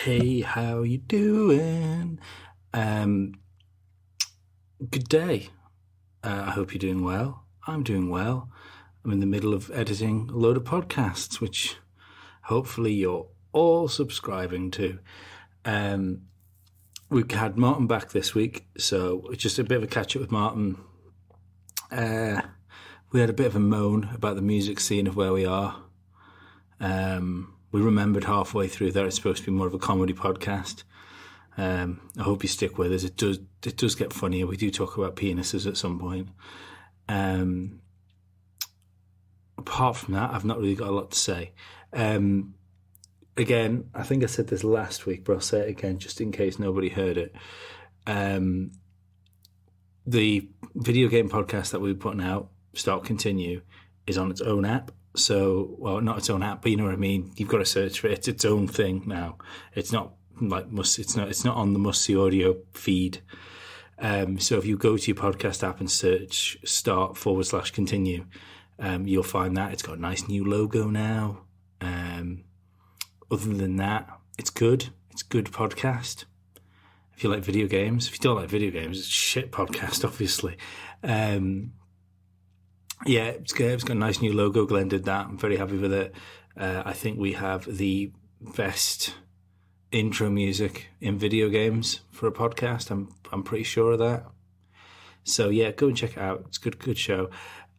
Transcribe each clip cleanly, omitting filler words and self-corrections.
Hey, how you doing? Good day. I hope you're doing well. I'm doing well. I'm in the middle of editing a load of podcasts, which hopefully you're all subscribing to. We've had Martin back this week, so it's just a bit of a catch-up with Martin. We had a bit of a moan about the music scene of where we are. We remembered halfway through that it's supposed to be more of a comedy podcast. I hope you stick with us. It does get funnier. We do talk about penises at some point. Apart from that, I've not really got a lot to say. Again, I think I said this last week, but I'll say it again just in case nobody heard it. The video game podcast that we're putting out, Start Continue, is on its own app. So, well, not its own app, but you know what I mean. You've got to search for it. It's its own thing now. It's not like it's not on the Must See Audio feed. So if you go to your podcast app and search Start/Continue, you'll find that it's got a nice new logo now. Other than that, it's good. It's a good podcast. If you like video games, if you don't like video games, it's a shit podcast, obviously. Yeah, it's good. It's got a nice new logo. Glenn did that. I'm very happy with it. I think we have the best intro music in video games for a podcast. I'm pretty sure of that. So yeah, go and check it out. It's a good show.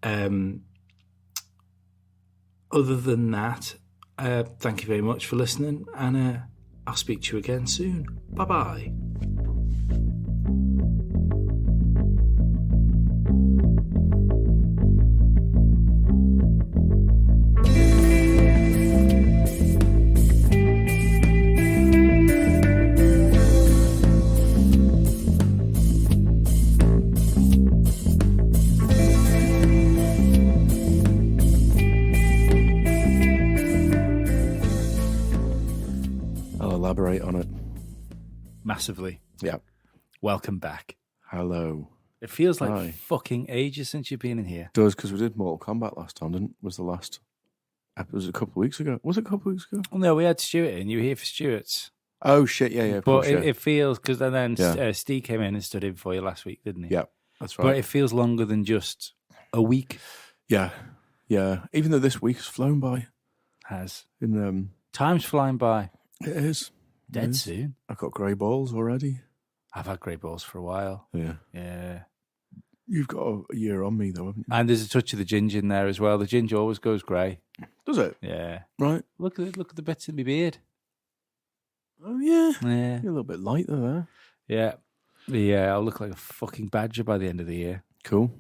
Other than that, thank you very much for listening, and I'll speak to you again soon. Bye-bye. Elaborate on it. Massively. Yeah. Welcome back. Hello. It feels like Hi. fucking ages since you've been in here. It does, because we did Mortal Kombat last time, didn't? Was the last? Was it a couple of weeks ago? Was it a couple of weeks ago? Well, no, we had Stuart in. You were here for Stuart's. Oh shit! Yeah, of But course, yeah. it feels, because then Yeah. Steve came in and stood in for you last week, didn't he? Yeah, that's right. But it feels longer than just a week. Yeah. Even though this week has flown by. Has. Time's flying by. It is. Dead soon. I've got grey balls already. I've had grey balls for a while. Yeah. You've got a year on me though, haven't you? And there's a touch of the ginger in there as well. The ginger always goes grey. Does it? Yeah. Right. Look at the bits in my beard. Oh yeah. Yeah. You're a little bit light there. Yeah, I'll look like a fucking badger by the end of the year. Cool.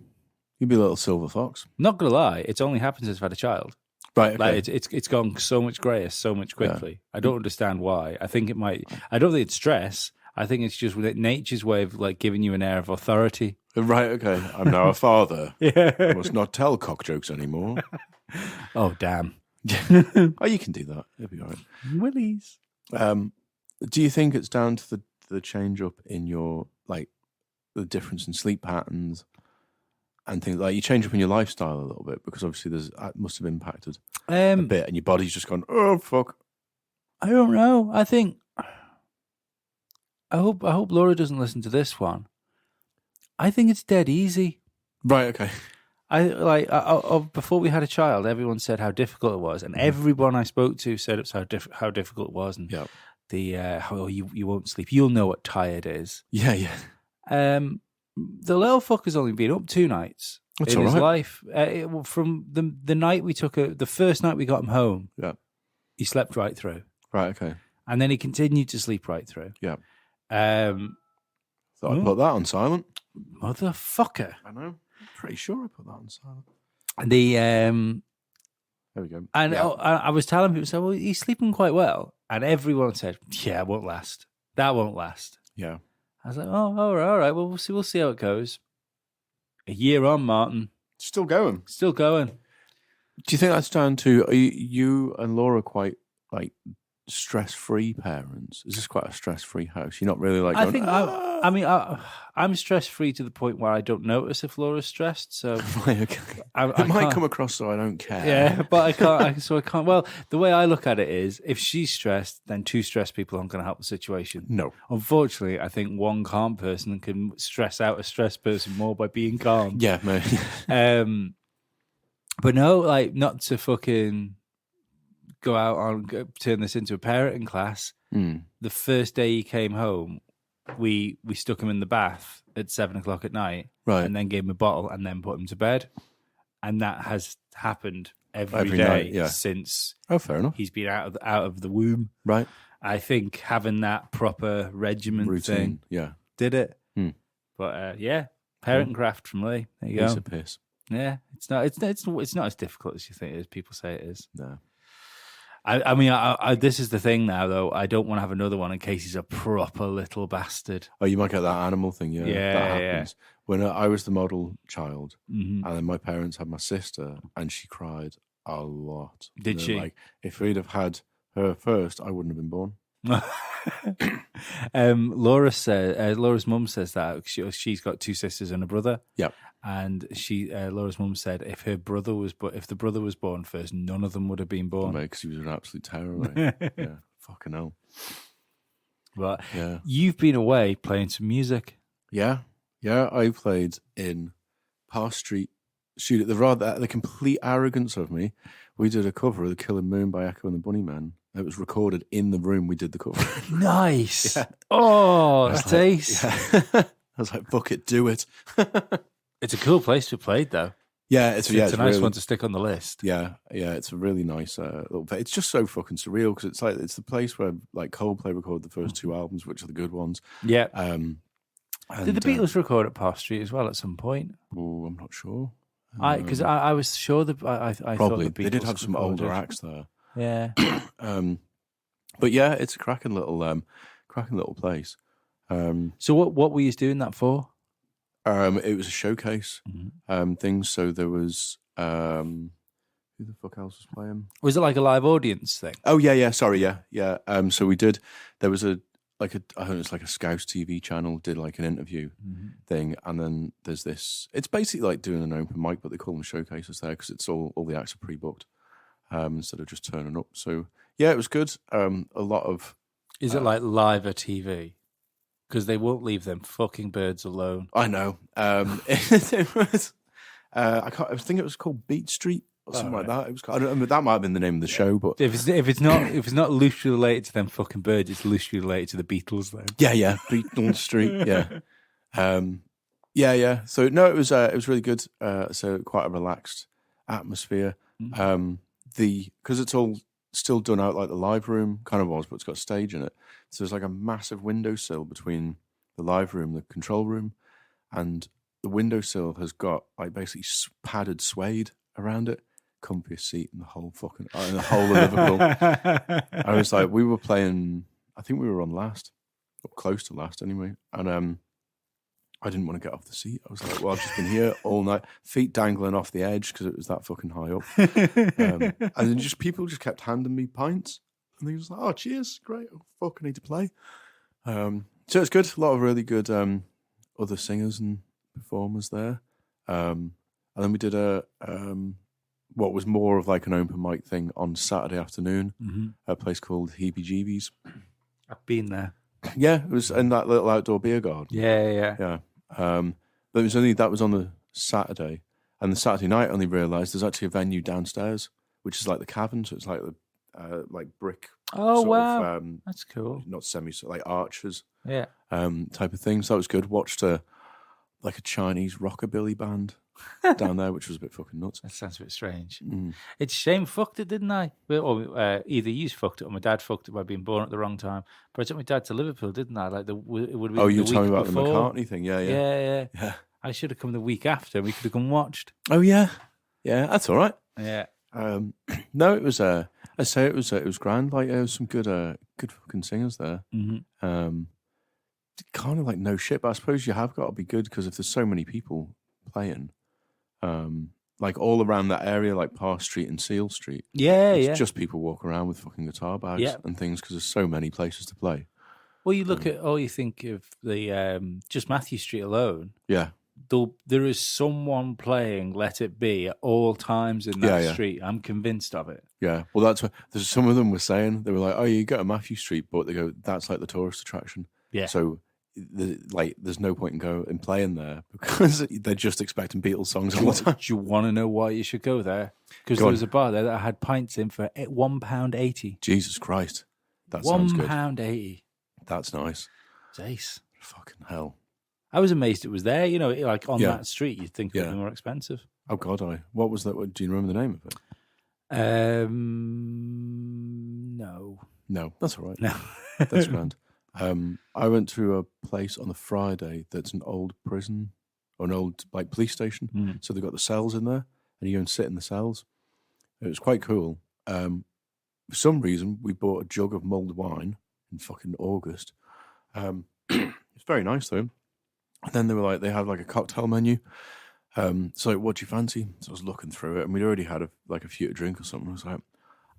You'd be a little silver fox. Not gonna lie, it's only happened since I've had a child. Right. Okay. Like it's gone so much greyer so much quickly. Yeah. I don't understand why. I think it might. I don't think it's stress. I think it's just nature's way of like giving you an air of authority. Right. Okay. I'm now a father. Yeah. I must not tell cock jokes anymore. Oh damn. Oh, you can do that. It'll be all right. Willies. Do you think it's down to the change up in your, like, the difference in sleep patterns and things like you change up in your lifestyle a little bit, because obviously that must have impacted a bit, and your body's just gone, oh fuck. I don't know. I think I hope Laura doesn't listen to this one. I think it's dead easy. Right. Okay. Before we had a child, everyone said how difficult it was, and everyone I spoke to said it's how difficult it was, and how you won't sleep. You'll know what tired is. Yeah. The little fucker's only been up 2 nights in his life. From the night we took the first night we got him home, he slept right through. Right, okay. And then he continued to sleep right through. Yeah. Thought I'd put that on silent. Motherfucker. I know. I'm pretty sure I put that on silent. There we go. And I was telling people, so, well, he's sleeping quite well. And everyone said, yeah, it won't last. That won't last. Yeah. I was like, oh, all right. Well, we'll see how it goes. A year on, Martin. Still going. Still going. Do you think that's down to, are you and Laura quite, like, stress-free parents? Is this quite a stress-free house? You're not really like. I Going, think I'm stress-free to the point where I don't notice if Laura's stressed. So okay. It might come across so I don't care. Yeah, but I can't. Well, the way I look at it is, if she's stressed, then two stressed people aren't going to help the situation. No. Unfortunately, I think one calm person can stress out a stressed person more by being calm. Yeah, man. But no, like, not to fucking go out on turn this into a parenting class. The first day he came home, we stuck him in the bath at 7:00 at night, right, and then gave him a bottle and then put him to bed, and that has happened every day night since. Oh, fair enough. He's been out of the womb. Right. I think having that proper regimen routine thing, did it. But parenting craft from Lee. There you go. It's a piss. Yeah, it's not as difficult as you think it is. People say it is. No. I mean, this is the thing now, though. I don't want to have another one in case he's a proper little bastard. Oh, you might get that animal thing, yeah. Yeah, that happens. Yeah. When I was the model child, and then my parents had my sister, and she cried a lot. Did she? Like, if we'd have had her first, I wouldn't have been born. Laura's mum says that she's got two sisters and a brother. Yep. And Laura's mum said if the brother was born first, none of them would have been born. Because he was an absolute terror. Right? Yeah, fucking hell. But you've been away playing some music. Yeah. I played in Park Street Studio. The complete arrogance of me. We did a cover of The Killing Moon by Echo and the Bunnymen. It was recorded in the room we did the cover. Nice. Yeah. Oh, that's taste. I was like, fuck it, do it. It's a cool place to have played, though. Yeah, it's a nice really, one to stick on the list. Yeah, it's a really nice little. It's just so fucking surreal because it's the place where like Coldplay recorded the first two albums, which are the good ones. Yeah. Did the Beatles record at Park Street as well at some point? Oh, I'm not sure. Because I was sure that I probably thought the Beatles they did have some recorded. older acts there. Yeah. But yeah, it's a cracking little place. So what were you doing that for? It was a showcase thing. So there was who the fuck else was playing? Was it like a live audience thing? Oh yeah. Sorry, yeah. So we did. There was I think it's like a Scouse TV channel did like an interview thing, and then there's this. It's basically like doing an open mic, but they call them showcases there because it's all the acts are pre-booked instead of just turning up. So yeah, it was good. A lot of. Is it like live at TV? Because they won't leave them fucking birds alone. I know. It was. I think it was called Beat Street or something like that. It was. I don't know, that might have been the name of the show, but if it's not loosely related to them fucking birds, it's loosely related to the Beatles. Then. Yeah. Beat Street. Yeah. Yeah. So no, it was really good. So quite a relaxed atmosphere. Because it's all still done out like the live room kind of was, but it's got a stage in it. So there's like a massive windowsill between the live room, the control room, and the windowsill has got like basically padded suede around it, comfiest seat in the whole of Liverpool. I was like, we were playing. I think we were on last, or close to last anyway, and I didn't want to get off the seat. I was like, well, I've just been here all night, feet dangling off the edge because it was that fucking high up. And then people just kept handing me pints. And they was like, oh, cheers, great. Oh, fuck, I need to play. So it's good. A lot of really good other singers and performers there. And then we did what was more of like an open mic thing on Saturday afternoon at a place called Heebie Jeebies. I've been there. Yeah, it was in that little outdoor beer garden. Yeah. But that was on the Saturday, and the Saturday night I only realised there's actually a venue downstairs, which is like the cavern, so it's like the like brick. Oh wow, that's cool. Not like arches. Yeah. Type of thing. So that was good. Watched a Chinese rockabilly band down there, which was a bit fucking nuts. That sounds a bit strange. It's a shame fucked it, didn't I? Or either you fucked it or my dad fucked it by being born at the wrong time. But I took my dad to Liverpool, didn't I? Like it would have been. Oh, you were telling me about the McCartney thing, yeah. I should have come the week after. We could have come watched. Oh yeah, that's all right. Yeah. No, it was. I say it was grand. Like there was some good fucking singers there. Kind of like no shit, but I suppose you have got to be good because if there's so many people playing, like all around that area, like Park Street and Seal Street. Yeah, It's just people walk around with fucking guitar bags Yeah. and things because there's so many places to play. Well, you look at, you think of the just Matthew Street alone. Yeah. There is someone playing Let It Be at all times in that street. I'm convinced of it. Yeah. Well, that's what there's some of them were saying. They were like, oh, you go to Matthew Street, but they go, that's like the tourist attraction. Yeah. So, there's no point in playing there because they're just expecting Beatles songs all the time. Do you want to know why you should go there? Because there was a bar there that had pints in for £1.80. Jesus Christ. That sounds good. £1.80. That's nice. It's ace. Fucking hell. I was amazed it was there. You know, like on that street, you'd think it would be more expensive. Oh, God, what was that? Do you remember the name of it? No. No, that's all right. No. That's grand. I went to a place on the Friday that's an old prison or an old like police station. So they've got the cells in there and you go and sit in the cells. It was quite cool. For some reason, we bought a jug of mulled wine in fucking August. It's very nice though. And then they were like, they had like a cocktail menu. So like, what do you fancy? So I was looking through it and we'd already had a few to drink or something. I was like,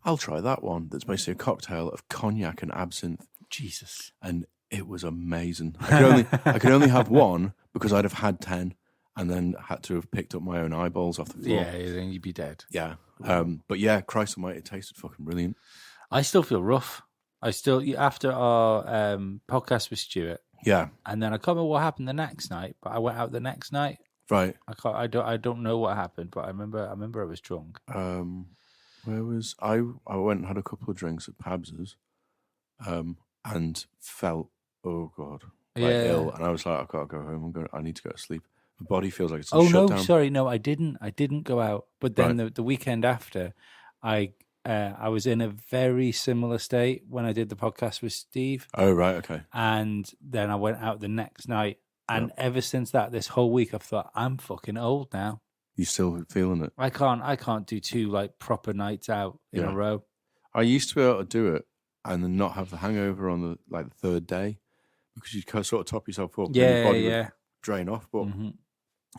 I'll try that one. That's basically a cocktail of cognac and absinthe. Jesus. And it was amazing. I could only have one because I'd have had 10 and then had to have picked up my own eyeballs off the floor. Yeah, then you'd be dead. Yeah. But yeah, Christ almighty, it tasted fucking brilliant. I still feel rough. After our podcast with Stuart. Yeah. And then I can't remember what happened the next night, but I went out the next night. Right. I don't know what happened, but I remember I was drunk. Where was I went and had a couple of drinks at Pabs's. And felt, oh God, ill. And I was like, I gotta go home. I need to go to sleep. My body feels like it's shut down. Sorry, no, I didn't go out. But then the weekend after, I was in a very similar state when I did the podcast with Steve. Oh right, okay. And then I went out the next night, and ever since that, this whole week, I've thought I'm fucking old now. You still feeling it? I can't do 2 like proper nights out in a row. I used to be able to do it and then not have the hangover on the third day because you kind of sort of top yourself up. Yeah, and your body would drain off. But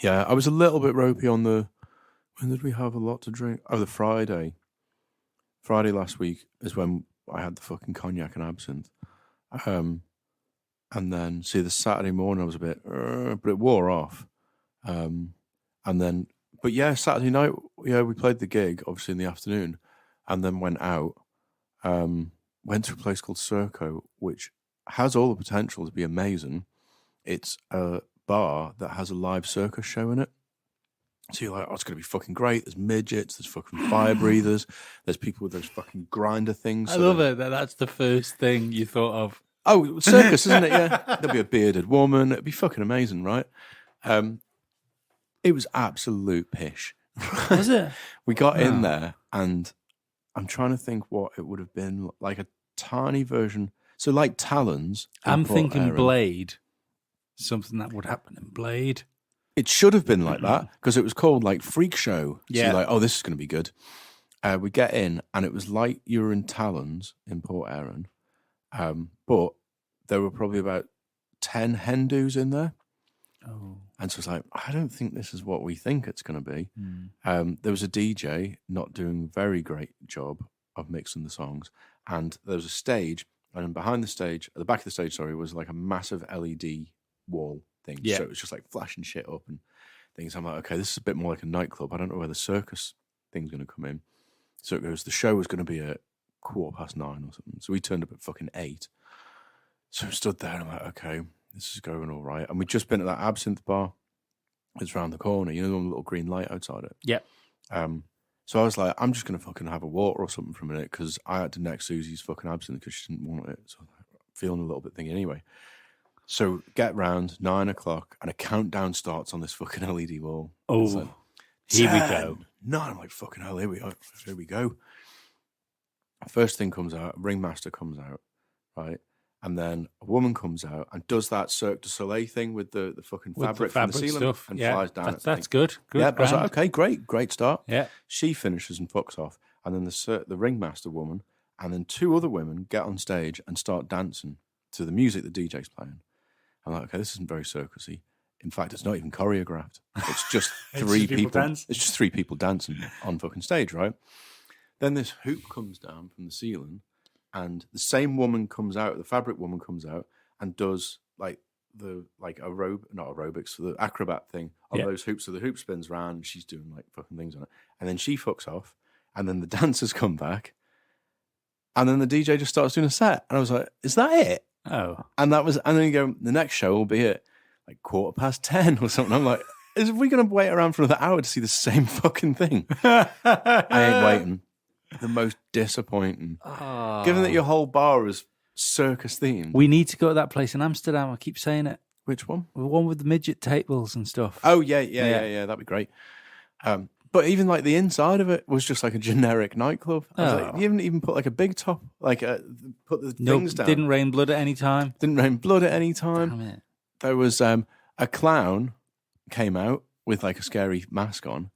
yeah, I was a little bit ropey on the. When did we have a lot to drink? Oh, the Friday. Friday last week is when I had the fucking cognac and absinthe. And then the Saturday morning I was a bit, but it wore off. And then, but yeah, Saturday night, we played the gig obviously in the afternoon, and then went out. Went to a place called Circo, which has all the potential to be amazing. It's a bar that has a live circus show in it. So you're like, oh, it's going to be fucking great. There's midgets, there's fucking fire breathers, there's people with those fucking grinder things. I love it. That's the first thing you thought of. Oh, circus, isn't it? Yeah. There'll be a bearded woman. It'd be fucking amazing, right? It was absolute pish. Was it? We got in there and I'm trying to think what it would have been like a tiny version. So like Talons. I'm thinking Blade. Something that would happen in Blade. It should have been like that because it was called like Freak Show. Yeah. So you're like, oh, this is going to be good. We get in and it was like you were in Talons in Port Erin. But there were probably about 10 Hindus in there. Oh. And so it's like, I don't think this is what we think it's going to be. There was a DJ not doing a very great job of mixing the songs. And there was a stage, and behind the stage, at the back of the stage, sorry, was like a massive LED wall thing. Yeah. So it was just like flashing shit up and things. I'm like, okay, this is a bit more like a nightclub. I don't know where the circus thing's going to come in. So it goes, the show was going to be at 9:15 or something. So we turned up at fucking 8. So I stood there and I'm like, okay, this is going all right. And we'd just been at that absinthe bar. It's round the corner, you know, the little green light outside it. Yep. So I was like, I'm just going to fucking have a water or something for a minute because I had to neck Susie's fucking absinthe because she didn't want it. So I'm feeling a little bit thingy anyway. So get round 9:00 and a countdown starts on this fucking LED wall. Oh, like, here we go. 9, I'm like, fucking hell, here we go. First thing comes out, a ringmaster comes out, right? And then a woman comes out and does that Cirque du Soleil thing with the fucking fabric from the ceiling stuff. and flies down. That's good. Good. Yeah, I was like, okay, great start. Yeah. She finishes and fucks off. And then the ringmaster woman and then 2 other women get on stage and start dancing to the music the DJ's playing. I'm like, okay, this isn't very circusy. In fact, it's not even choreographed. It's just It's three just people people. dance. It's just three people dancing on fucking stage, right? Then this hoop comes down from the ceiling, and the same woman comes out. The fabric woman comes out and does not aerobics, the acrobat thing on those hoops. So the hoop spins around. She's doing like fucking things on it, and then she fucks off, and then the dancers come back, and then the DJ just starts doing a set, and I was like, "Is that it?" Oh, And then you go, the next show will be at like 10:15 or something. I'm like, are we going to wait around for another hour to see the same fucking thing? I ain't waiting. The most disappointing. Oh. Given that your whole bar is circus themed. We need to go to that place in Amsterdam. I keep saying it. Which one? The one with the midget tables and stuff. Oh, yeah. That'd be great. But even like the inside of it was just like a generic nightclub. I was like, you haven't even put like a big top, like put the things down. Didn't rain blood at any time. Didn't rain blood at any time. Damn it. There was a clown came out with like a scary mask on.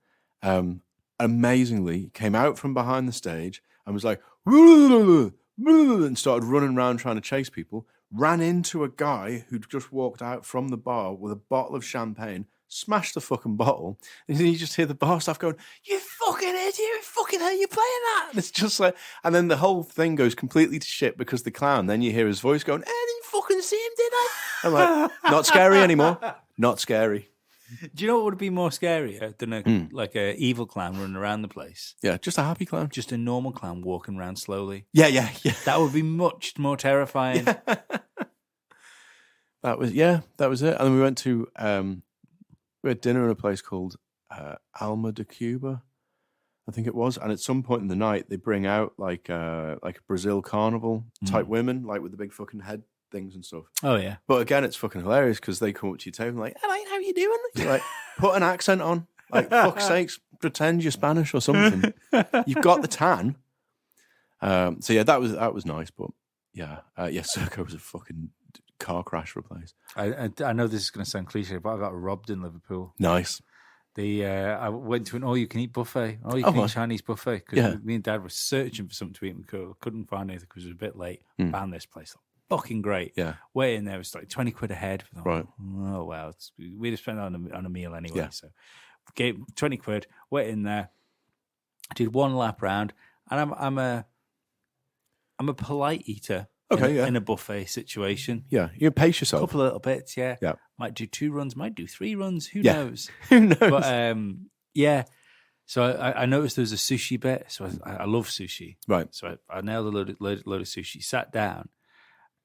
Amazingly, came out from behind the stage and was like, and started running around trying to chase people. Ran into a guy who'd just walked out from the bar with a bottle of champagne, smashed the fucking bottle, and you just hear the bar staff going, "You fucking idiot! You fucking hell, you playing that?" And it's just like, and then the whole thing goes completely to shit because the clown. Then you hear his voice going, "I didn't fucking see him, did I?" I'm like, not scary anymore. Not scary. Do you know what would be more scarier than a evil clown running around the place? Yeah, just a happy clown. Just a normal clown walking around slowly. Yeah. That would be much more terrifying. That was it. And then we went to we had dinner in a place called Alma de Cuba, I think it was. And at some point in the night, they bring out like a Brazil carnival type women, like with the big fucking head things and stuff. Oh yeah. But again, it's fucking hilarious because they come up to your table and like, "Hello, how you doing?" You're like, put an accent on. Like, fuck's sakes, pretend you're Spanish or something. You've got the tan. So yeah, that was nice. But yeah, Circo was a fucking car crash replace. I know this is going to sound cliche, but I got robbed in Liverpool. Nice. I went to an all-you-can-eat buffet, all-you-can-eat Chinese buffet, because me and Dad were searching for something to eat. We couldn't find anything because it was a bit late. Found this place. Fucking great. Yeah. Waiting there was like 20 quid a head. Right. Oh, well. We'd have spent it on a meal anyway. Yeah. So gave 20 quid, waiting there. I did one lap round, and I'm a polite eater. Okay, in a buffet situation. Yeah, you pace yourself. A couple of little bits, yeah. Yeah. Might do 2 runs, might do 3 runs. Who Yeah. knows? Who knows? But yeah. So I noticed there was a sushi bit. So I love sushi. Right. So I nailed a load of sushi, sat down.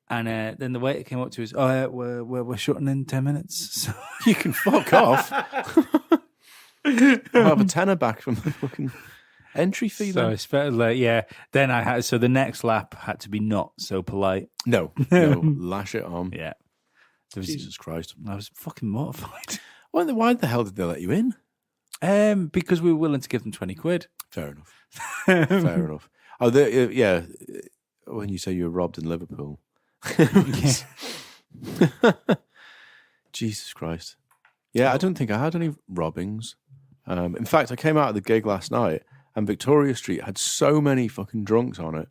And then the waiter came up to us. Oh, we're shutting in 10 minutes. So You can fuck off. I'll have a tenner back from the fucking entry fee. So I spent Then I had the next lap had to be not so polite. No, lash it on. Yeah. Jesus Christ. I was fucking mortified. Why the hell did they let you in? Because we were willing to give them 20 quid. Fair enough. Fair enough. Oh, yeah. When you say you were robbed in Liverpool. Jesus Christ. Yeah, I don't think I had any robbings. In fact, I came out of the gig last night and Victoria Street had so many fucking drunks on it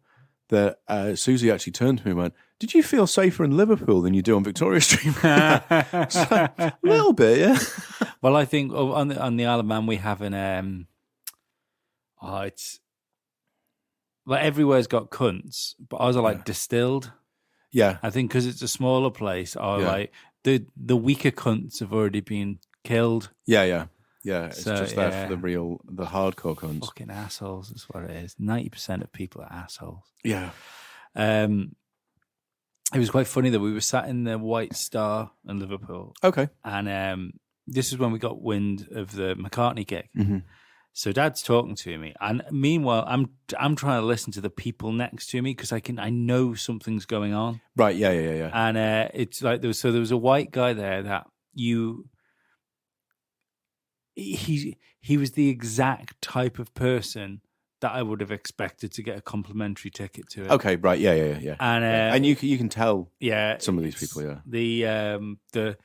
that Susie actually turned to me and went, "Did you feel safer in Liverpool than you do on Victoria Street?" So, a little bit, yeah. Well, I think on the Isle of Man we have an it's like everywhere's got cunts, but ours are like distilled. Yeah, I think because it's a smaller place, like the weaker cunts have already been killed. Yeah. It's just there for the hardcore cunts. Fucking assholes. That's what it is. 90% of people are assholes. Yeah. It was quite funny that we were sat in the White Star in Liverpool. Okay. And this is when we got wind of the McCartney gig. Mm-hmm. So Dad's talking to me, and meanwhile, I'm trying to listen to the people next to me because I know something's going on. Right. Yeah. And it's like there was a white guy there that he was the exact type of person that I would have expected to get a complimentary ticket to it. Okay. Right. Yeah. And you can tell. Yeah. Some of these people. Yeah. The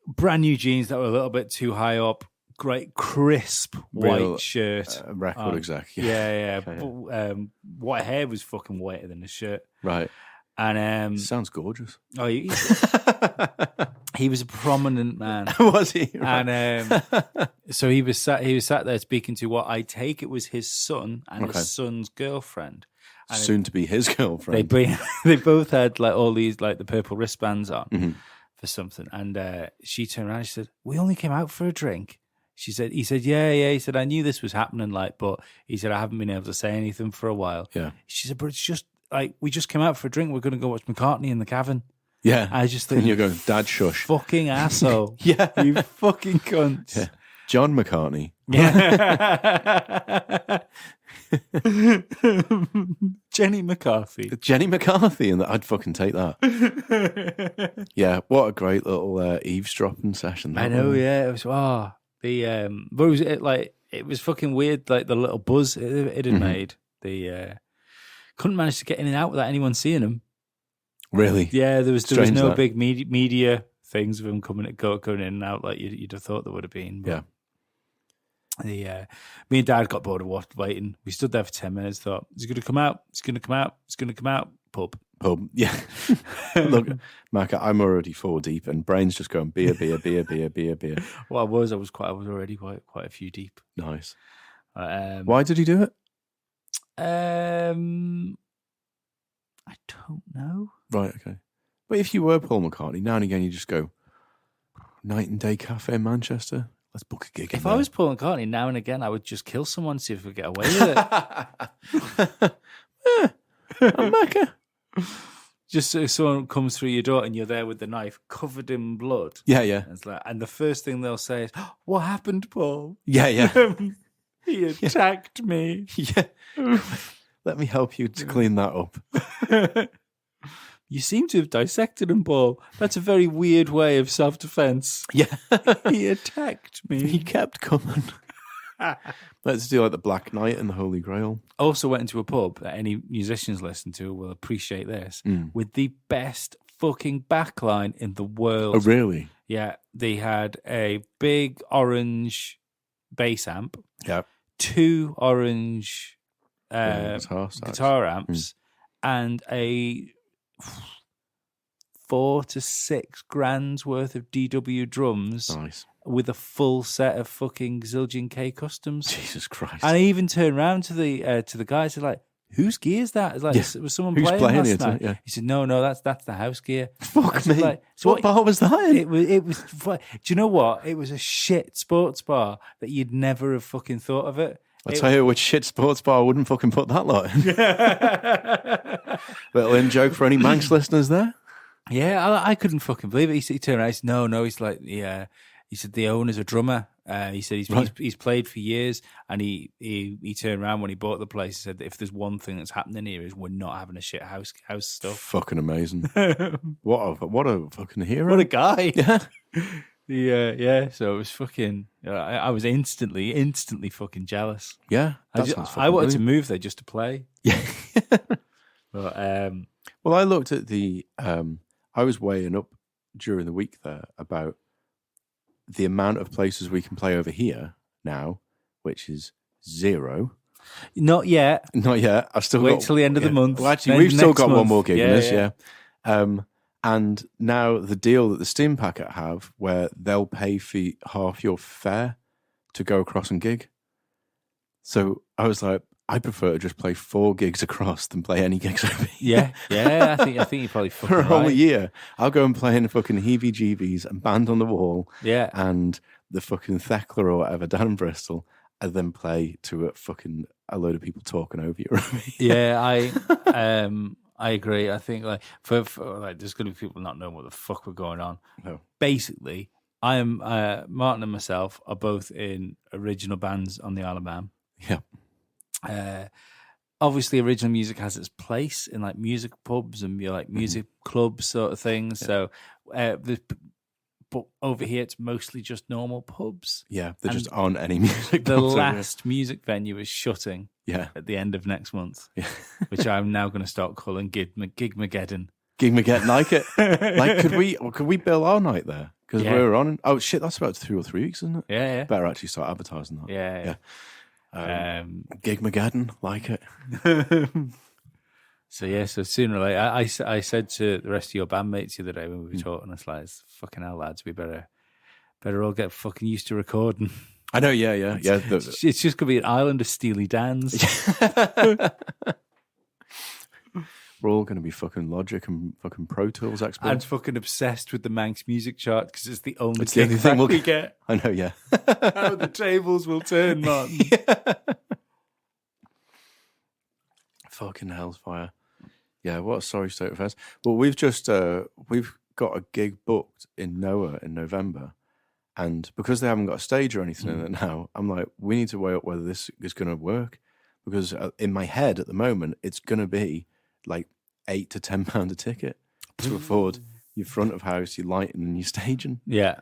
brand new jeans that were a little bit too high up. Great crisp white shirt, record exec. Yeah. But, white hair was fucking whiter than his shirt, right? And sounds gorgeous. Oh, He was a prominent man. Was he? Right. And so he was sat there speaking to what I take it was his son and his son's girlfriend. And soon to be his girlfriend. They both had like all these like the purple wristbands on for something. And she turned around and she said, "We only came out for a drink." He said, yeah. He said, "I knew this was happening, like, but he said, I haven't been able to say anything for a while." Yeah. She said, "But it's just like, we just came out for a drink. We're going to go watch McCartney in the Cavern." Yeah. I just think, and you're going, "Dad, shush." Fucking asshole. Yeah. You fucking cunt. Yeah. John McCartney. Yeah. Jenny McCarthy. Jenny McCarthy, and I'd fucking take that. Yeah, what a great little eavesdropping session. I know, yeah. It was but it was fucking weird, like the little buzz it had made. The couldn't manage to get in and out without anyone seeing him. Really? Yeah, there was Strange, no that. big media things of him going in and out like you'd have thought there would have been. But yeah. Me and Dad got bored of waiting. We stood there for 10 minutes, thought, is he going to come out? It's going to come out. It's going to come out. Pub. Yeah. Look, Mac, I'm already 4 deep and brain's just going beer. Well, I was already quite a few deep. Nice. Why did he do it? I don't know. Right, okay. But if you were Paul McCartney, now and again you just go, Night and Day Cafe in Manchester, let's book a gig. If I was Paul McCartney, now and again I would just kill someone, see if we could get away with it. I'm Macca. Just so someone comes through your door and you're there with the knife covered in blood. Yeah. And it's like, and the first thing they'll say is, "What happened, Paul?" Yeah. He attacked me. Yeah. Let me help you to clean that up. You seem to have dissected him, Paul. That's a very weird way of self-defense. Yeah. He attacked me. He kept coming. Let's do like the Black Knight and the Holy Grail. Also went into a pub that any musicians listen to will appreciate this, with the best fucking backline in the world. Oh, really? Yeah. They had a big orange bass amp. Yeah. 2 orange guitar amps and a 4 to 6 grand's worth of DW drums. Nice. With a full set of fucking Zildjian K customs. Jesus Christ. And I even turned around to the guys and like, "Whose gear is that?" It's like, was someone Who's playing last it? night? Yeah. He said, no, that's the house gear. Fuck me. Like, so what bar was that in? It was. Do you know what? It was a shit sports bar that you'd never have fucking thought of it. I'll tell you which shit sports bar wouldn't fucking put that lot in. Little in joke for any Manx listeners there. Yeah, I couldn't fucking believe it. He turned around. He said, no. He's like, yeah. He said the owner's a drummer. He said he's played for years, and he turned around when he bought the place. He said that if there's one thing that's happening here is we're not having a shit house stuff. Fucking amazing. What a fucking hero. What a guy. Yeah. Yeah. So it was fucking. I was instantly fucking jealous. Yeah. I wanted to move there just to play. Yeah. But well, I looked at the. I was weighing up during the week there about the amount of places we can play over here now, which is 0. Not yet. Not yet. I've still wait till the end of the month. Well, actually, we've still got one more gig in this, yeah. And now the deal that the Steam Packet have, where they'll pay for half your fare to go across and gig. So I was like, I prefer to just play 4 gigs across than play any gigs over here. Yeah. I think you probably fucking for a whole right. year. I'll go and play in the fucking Heebie-Jeebies and Band on the Wall. Yeah. And the fucking Thekla or whatever down in Bristol, and then play to a load of people talking over you. Yeah, I agree. I think like for like there's going to be people not knowing what the fuck we're going on. No. Basically, I am Martin and myself are both in original bands on the Isle of Man. Yeah. Obviously, original music has its place in like music pubs and like music clubs sort of things. Yeah. So, but over here it's mostly just normal pubs. Yeah, there just aren't any music. The last music venue is shutting. Yeah, at the end of next month. Yeah, which I'm now going to start calling Gigmageddon. Gigmageddon, like it. Like, could we bill our night there? Because we're on. Oh shit, that's about 2 or 3 weeks, isn't it? Yeah. Better actually start advertising that. Yeah. Gigmageddon, like it. So sooner or later, I said to the rest of your bandmates the other day when we were talking, it's like, fucking hell, lads, we better all get fucking used to recording. I know, yeah. It's just gonna be an island of Steely Dan's. We're all going to be fucking Logic and fucking Pro Tools experts. I'm fucking obsessed with the Manx music chart because it's the only thing we'll get. I know, yeah. How the tables will turn, man. Fucking hell's fire. Yeah, what a sorry state of affairs. Well, we've got a gig booked in Noah in November, and because they haven't got a stage or anything in it now, I'm like, we need to weigh up whether this is going to work, because in my head at the moment, it's going to be like £8 to £10 a ticket to afford your front of house, your lighting, and your staging. Yeah.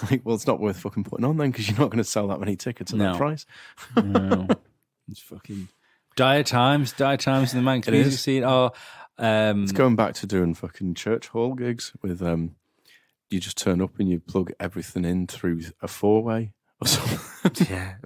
Like, well, it's not worth fucking putting on then, because you're not going to sell that many tickets at that price. No. It's fucking dire times in the Manx music scene. It's going back to doing fucking church hall gigs with you just turn up and you plug everything in through a 4-way or something. Yeah.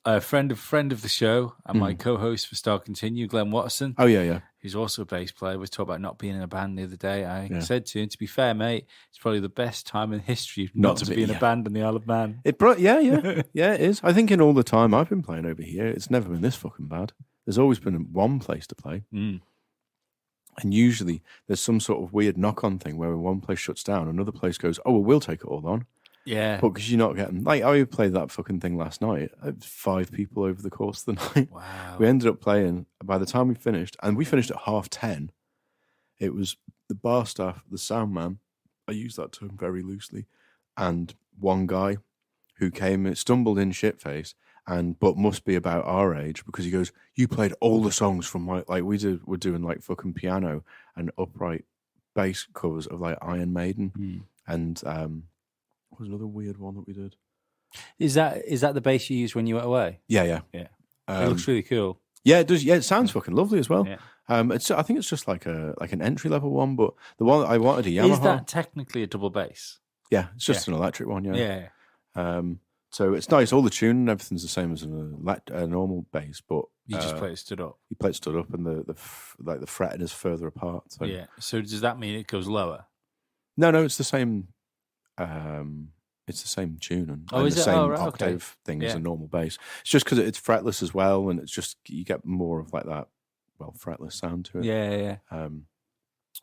A friend of the show and my co-host for Star Continue, Glenn Watterson. Oh, yeah. Who's also a bass player, was talking about not being in a band the other day. I said to him, to be fair, mate, it's probably the best time in history not to be in a band in the Isle of Man. Yeah, it is. I think in all the time I've been playing over here, it's never been this fucking bad. There's always been one place to play. And usually there's some sort of weird knock-on thing where when one place shuts down, another place goes, oh, well, we'll take it all on. Yeah. But because you're not getting... Like, I played that fucking thing last night. 5 people over the course of the night. Wow. We ended up playing... By the time we finished, and we finished at 10:30, it was the bar staff, the sound man, I use that term very loosely, and one guy who stumbled in shitface, but must be about our age, because he goes, you played all the songs from my... Like, we're doing, like, fucking piano and upright bass covers of, like, Iron Maiden. And... was another weird one that we did. Is that the bass you used when you went away? Yeah. It looks really cool. Yeah, it does. Yeah, it sounds fucking lovely as well. Yeah. I think it's just like an entry level one, but the one that I wanted a Yamaha. Is that technically a double bass? Yeah, it's just an electric one. Yeah. So it's nice. All the tuning and everything's the same as a normal bass, but you just play it stood up. You play it stood up, and the fretting is further apart. So. Yeah. So does that mean it goes lower? No, it's the same. It's the same tune and the same octave thing as a normal bass. It's just because it's fretless as well, and it's just you get more of like that, fretless sound to it. Yeah.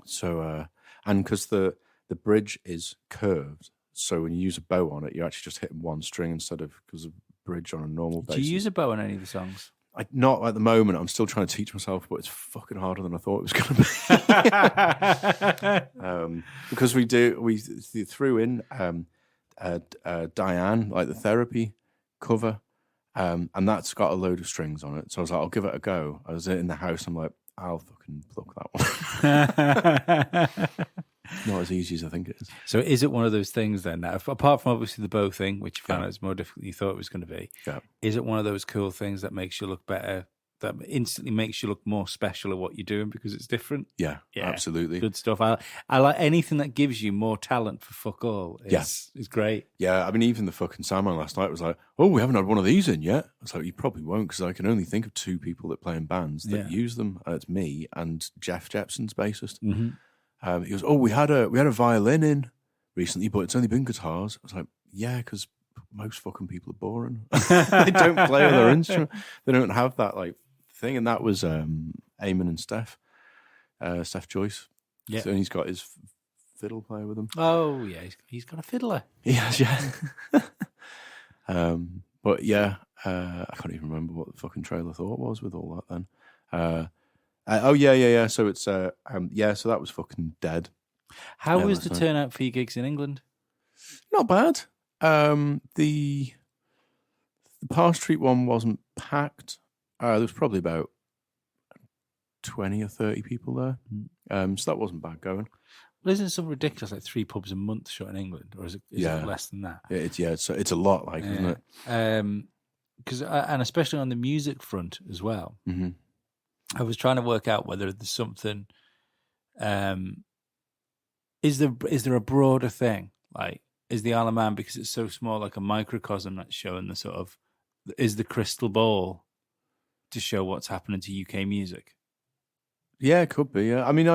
So and because the bridge is curved, so when you use a bow on it, you're actually just hitting one string instead of because of bridge on a normal bass. Do you use a bow on any of the songs? Not at the moment. I'm still trying to teach myself, but it's fucking harder than I thought it was going to be. Because we threw in Diane, like the Therapy cover, and that's got a load of strings on it. So I was like, I'll give it a go. I was in the house. I'm like, I'll fucking pluck that one. Not as easy as I think it is. So is it one of those things then, now, apart from obviously the bow thing, which you found out is more difficult than you thought it was going to be, is it one of those cool things that makes you look better, that instantly makes you look more special at what you're doing because it's different? Yeah, absolutely. Good stuff. I like anything that gives you more talent for fuck all. Is great. Yeah, I mean, even the fucking Sandman last night was like, oh, we haven't had one of these in yet. I was like, you probably won't, because I can only think of 2 people that play in bands that use them. It's me and Jeff Jepson's bassist. Mm-hmm. He goes, oh, we had a violin in recently, but it's only been guitars. I was like, yeah, because most fucking people are boring. They don't play other instrument. They don't have that like thing. And that was Eamon and Steph Joyce. Yeah, so, and he's got his fiddle player with him. Oh yeah, he's got a fiddler. Yes, yeah. But yeah, I can't even remember what the fucking Trailer Thought was with all that then. Yeah. So it's so that was fucking dead. How was the turnout for your gigs in England? Not bad. The Park Street one wasn't packed. There was probably about 20 or 30 people there. So that wasn't bad going. Well, isn't it something ridiculous, like 3 pubs a month shot in England, or is it less than that? It's a lot, like, isn't it? Because and especially on the music front as well. Mm-hmm. I was trying to work out whether there's something. Is there a broader thing? Like, is the Isle of Man, because it's so small, like a microcosm that's showing the sort of, is the crystal ball to show what's happening to UK music? Yeah, it could be. Yeah, I mean,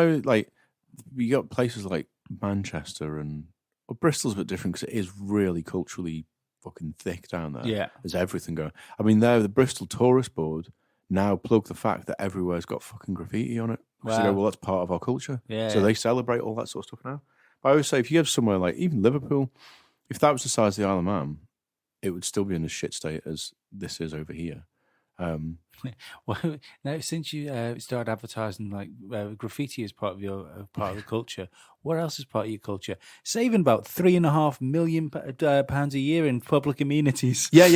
you got places like Manchester or Bristol's a bit different because it is really culturally fucking thick down there. Yeah. There's everything going. I mean, the Bristol Tourist Board now plug the fact that everywhere's got fucking graffiti on it. Because they go, well, that's part of our culture. Yeah. So they celebrate all that sort of stuff now. But I always say, if you have somewhere like even Liverpool, if that was the size of the Isle of Man, it would still be in a shit state as this is over here. Well, now since you started advertising like graffiti as part of your part of the culture, what else is part of your culture? Saving about £3.5 million pounds a year in public amenities. Yeah.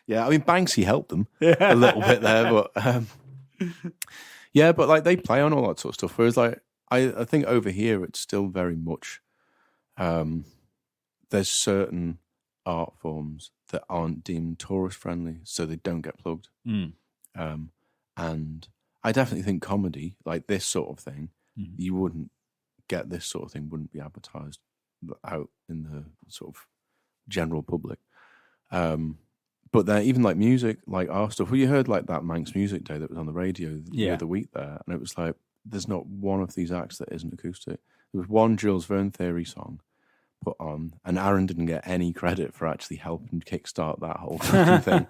Yeah, I mean, Banksy helped them a little bit there, but yeah, but like they play on all that sort of stuff. Whereas like I think over here it's still very much there's certain art forms that aren't deemed tourist friendly, so they don't get plugged. And I definitely think comedy, like this sort of thing, you wouldn't get this sort of thing, wouldn't be advertised out in the sort of general public. But then even like music, like our stuff, well, you heard like that Manx Music Day that was on the radio the other week there, and it was like, there's not one of these acts that isn't acoustic. There was one Jules Verne Theory song put on, and Aaron didn't get any credit for actually helping kickstart that whole fucking thing.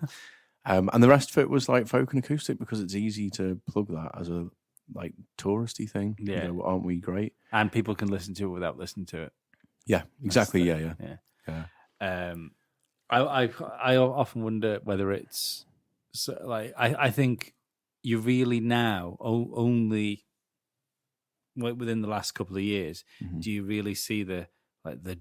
And the rest of it was like folk and acoustic because it's easy to plug that as a like touristy thing. Yeah. You know, aren't we great? And people can listen to it without listening to it. Yeah, exactly. Yeah. I often wonder whether it's like I think you really now only within the last couple of years do you really see the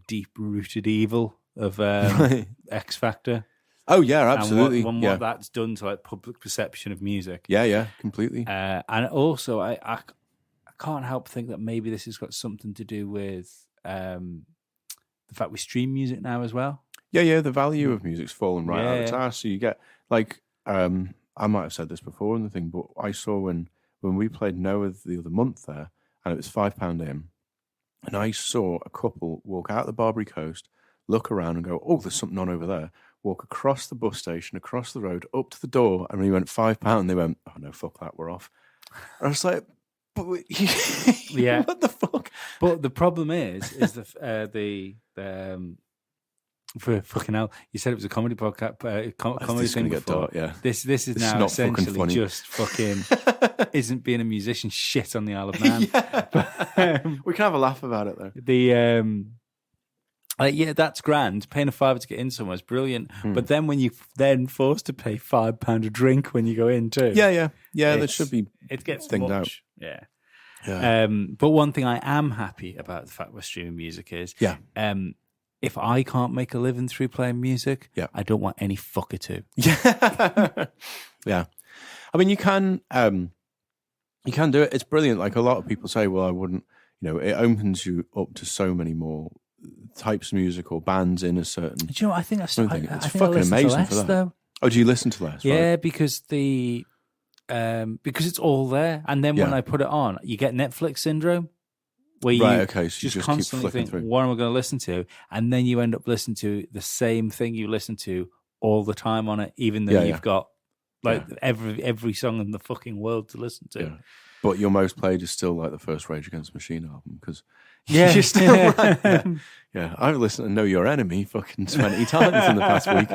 deep rooted evil of X Factor. Oh yeah, absolutely. And what that's done to like public perception of music. Yeah, completely. And also, I can't help think that maybe this has got something to do with the fact we stream music now as well. Yeah, the value of music's fallen right out of its ass. So you get like, I might have said this before in the thing, but I saw when we played Noah the other month there, and it was £5 in, and I saw a couple walk out the Barbary Coast, look around and go, oh, there's something on over there. Walk across the bus station, across the road, up to the door, and we went £5. They went, oh no, fuck that, we're off. And I was like, but what the fuck? But the problem is for fucking hell, you said it was a comedy podcast, comedy thing before. Dark, yeah. This is now essentially just fucking isn't being a musician shit on the Isle of Man. But, we can have a laugh about it though. That's grand. Paying £5 to get in somewhere is brilliant. But then when you then forced to pay £5 a drink when you go in too. Yeah. That should be. It gets thinged out. Yeah. Yeah. But one thing I am happy about the fact we're streaming music is, if I can't make a living through playing music, I don't want any fucker to. Yeah. I mean, you can do it. It's brilliant. Like a lot of people say, well, I wouldn't. You know, it opens you up to so many more types of music or bands in a certain. Do you know what? I think that's it's fucking amazing for that. Though. Oh, do you listen to less? Yeah, right? because because it's all there, and then when I put it on, you get Netflix syndrome. Where you so you just constantly think, through. what am I going to listen to? And then you end up listening to the same thing you listen to all the time on it, even though you've got every song in the fucking world to listen to. Yeah. But your most played is still like the first Rage Against the Machine album because you're still like, yeah. I've listened to Know Your Enemy fucking 20 times in the past week.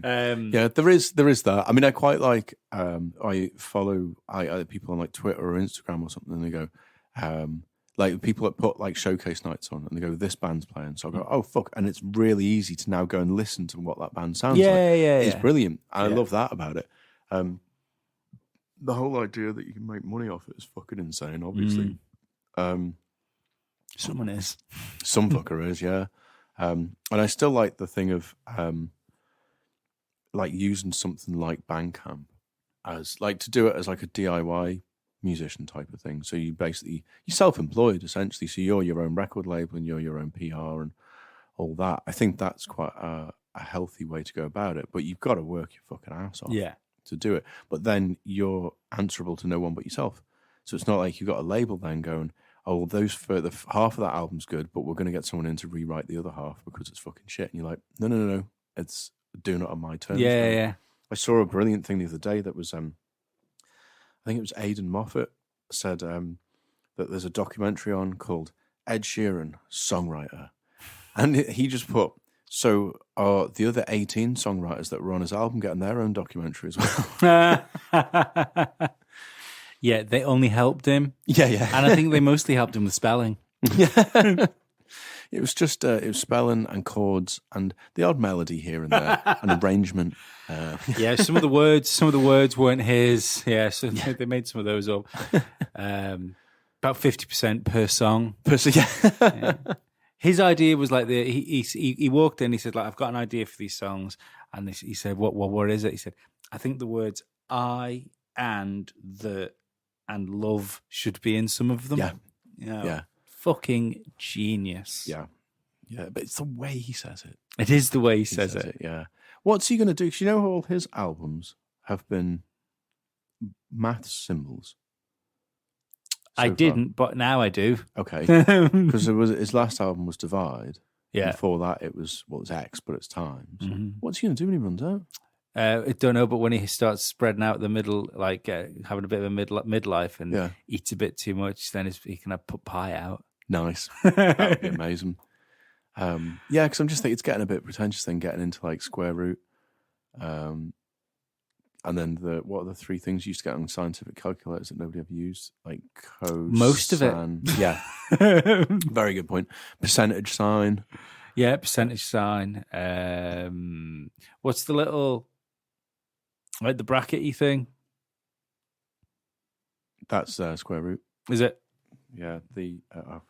There is that. I mean, I quite like. I follow people on like Twitter or Instagram or something, and they go, like people that put like showcase nights on, and they go, "This band's playing," so I go, "Oh fuck!" And it's really easy to now go and listen to what that band sounds like. It's brilliant. And I love that about it. The whole idea that you can make money off it is fucking insane. Obviously, someone is, some fucker is, yeah. And I still like the thing of. Like using something like Bandcamp as like to do it as like a DIY musician type of thing. So you're self-employed essentially. So you're your own record label and you're your own PR and all that. I think that's quite a healthy way to go about it. But you've got to work your fucking ass off to do it. But then you're answerable to no one but yourself. So it's not like you've got a label then going, oh, well, half of that album's good, but we're going to get someone in to rewrite the other half because it's fucking shit. And you're like, no. It's do not on my terms. Yeah. I saw a brilliant thing the other day that was I think it was Aidan Moffat, said that there's a documentary on called Ed Sheeran, Songwriter. And he just put, so are the other 18 songwriters that were on his album getting their own documentary as well? Yeah, they only helped him. Yeah. And I think they mostly helped him with spelling. Yeah. It was just it was spelling and chords and the odd melody here and there, and arrangement. Yeah, some of the words weren't his. Yeah, so they made some of those up. About 50% per song. Yeah. His idea was like he walked in. He said, like, I've got an idea for these songs, and he said, what is it? He said, I think the words I and the and love should be in some of them. Yeah. Yeah. Fucking genius. Yeah, but it's the way he says it. It is the way he says it. Yeah. What's he going to do? Because you know all his albums have been maths symbols. I didn't, but now I do. Okay. Because his last album was Divide. Yeah. Before that, it was X, but it's times. Mm-hmm. What's he going to do when he runs out? I don't know, but when he starts spreading out the middle, like having a bit of a midlife and eats a bit too much, then he can put pie out. Nice. That would be amazing. Yeah, because I'm just thinking it's getting a bit pretentious then getting into like square root. And then what are the three things you used to get on scientific calculators that nobody ever used? Like cosine. Most of it. Yeah. Very good point. Percentage sign. Yeah, percentage sign. What's the little, like the brackety thing? That's square root. Is it? Yeah, you got.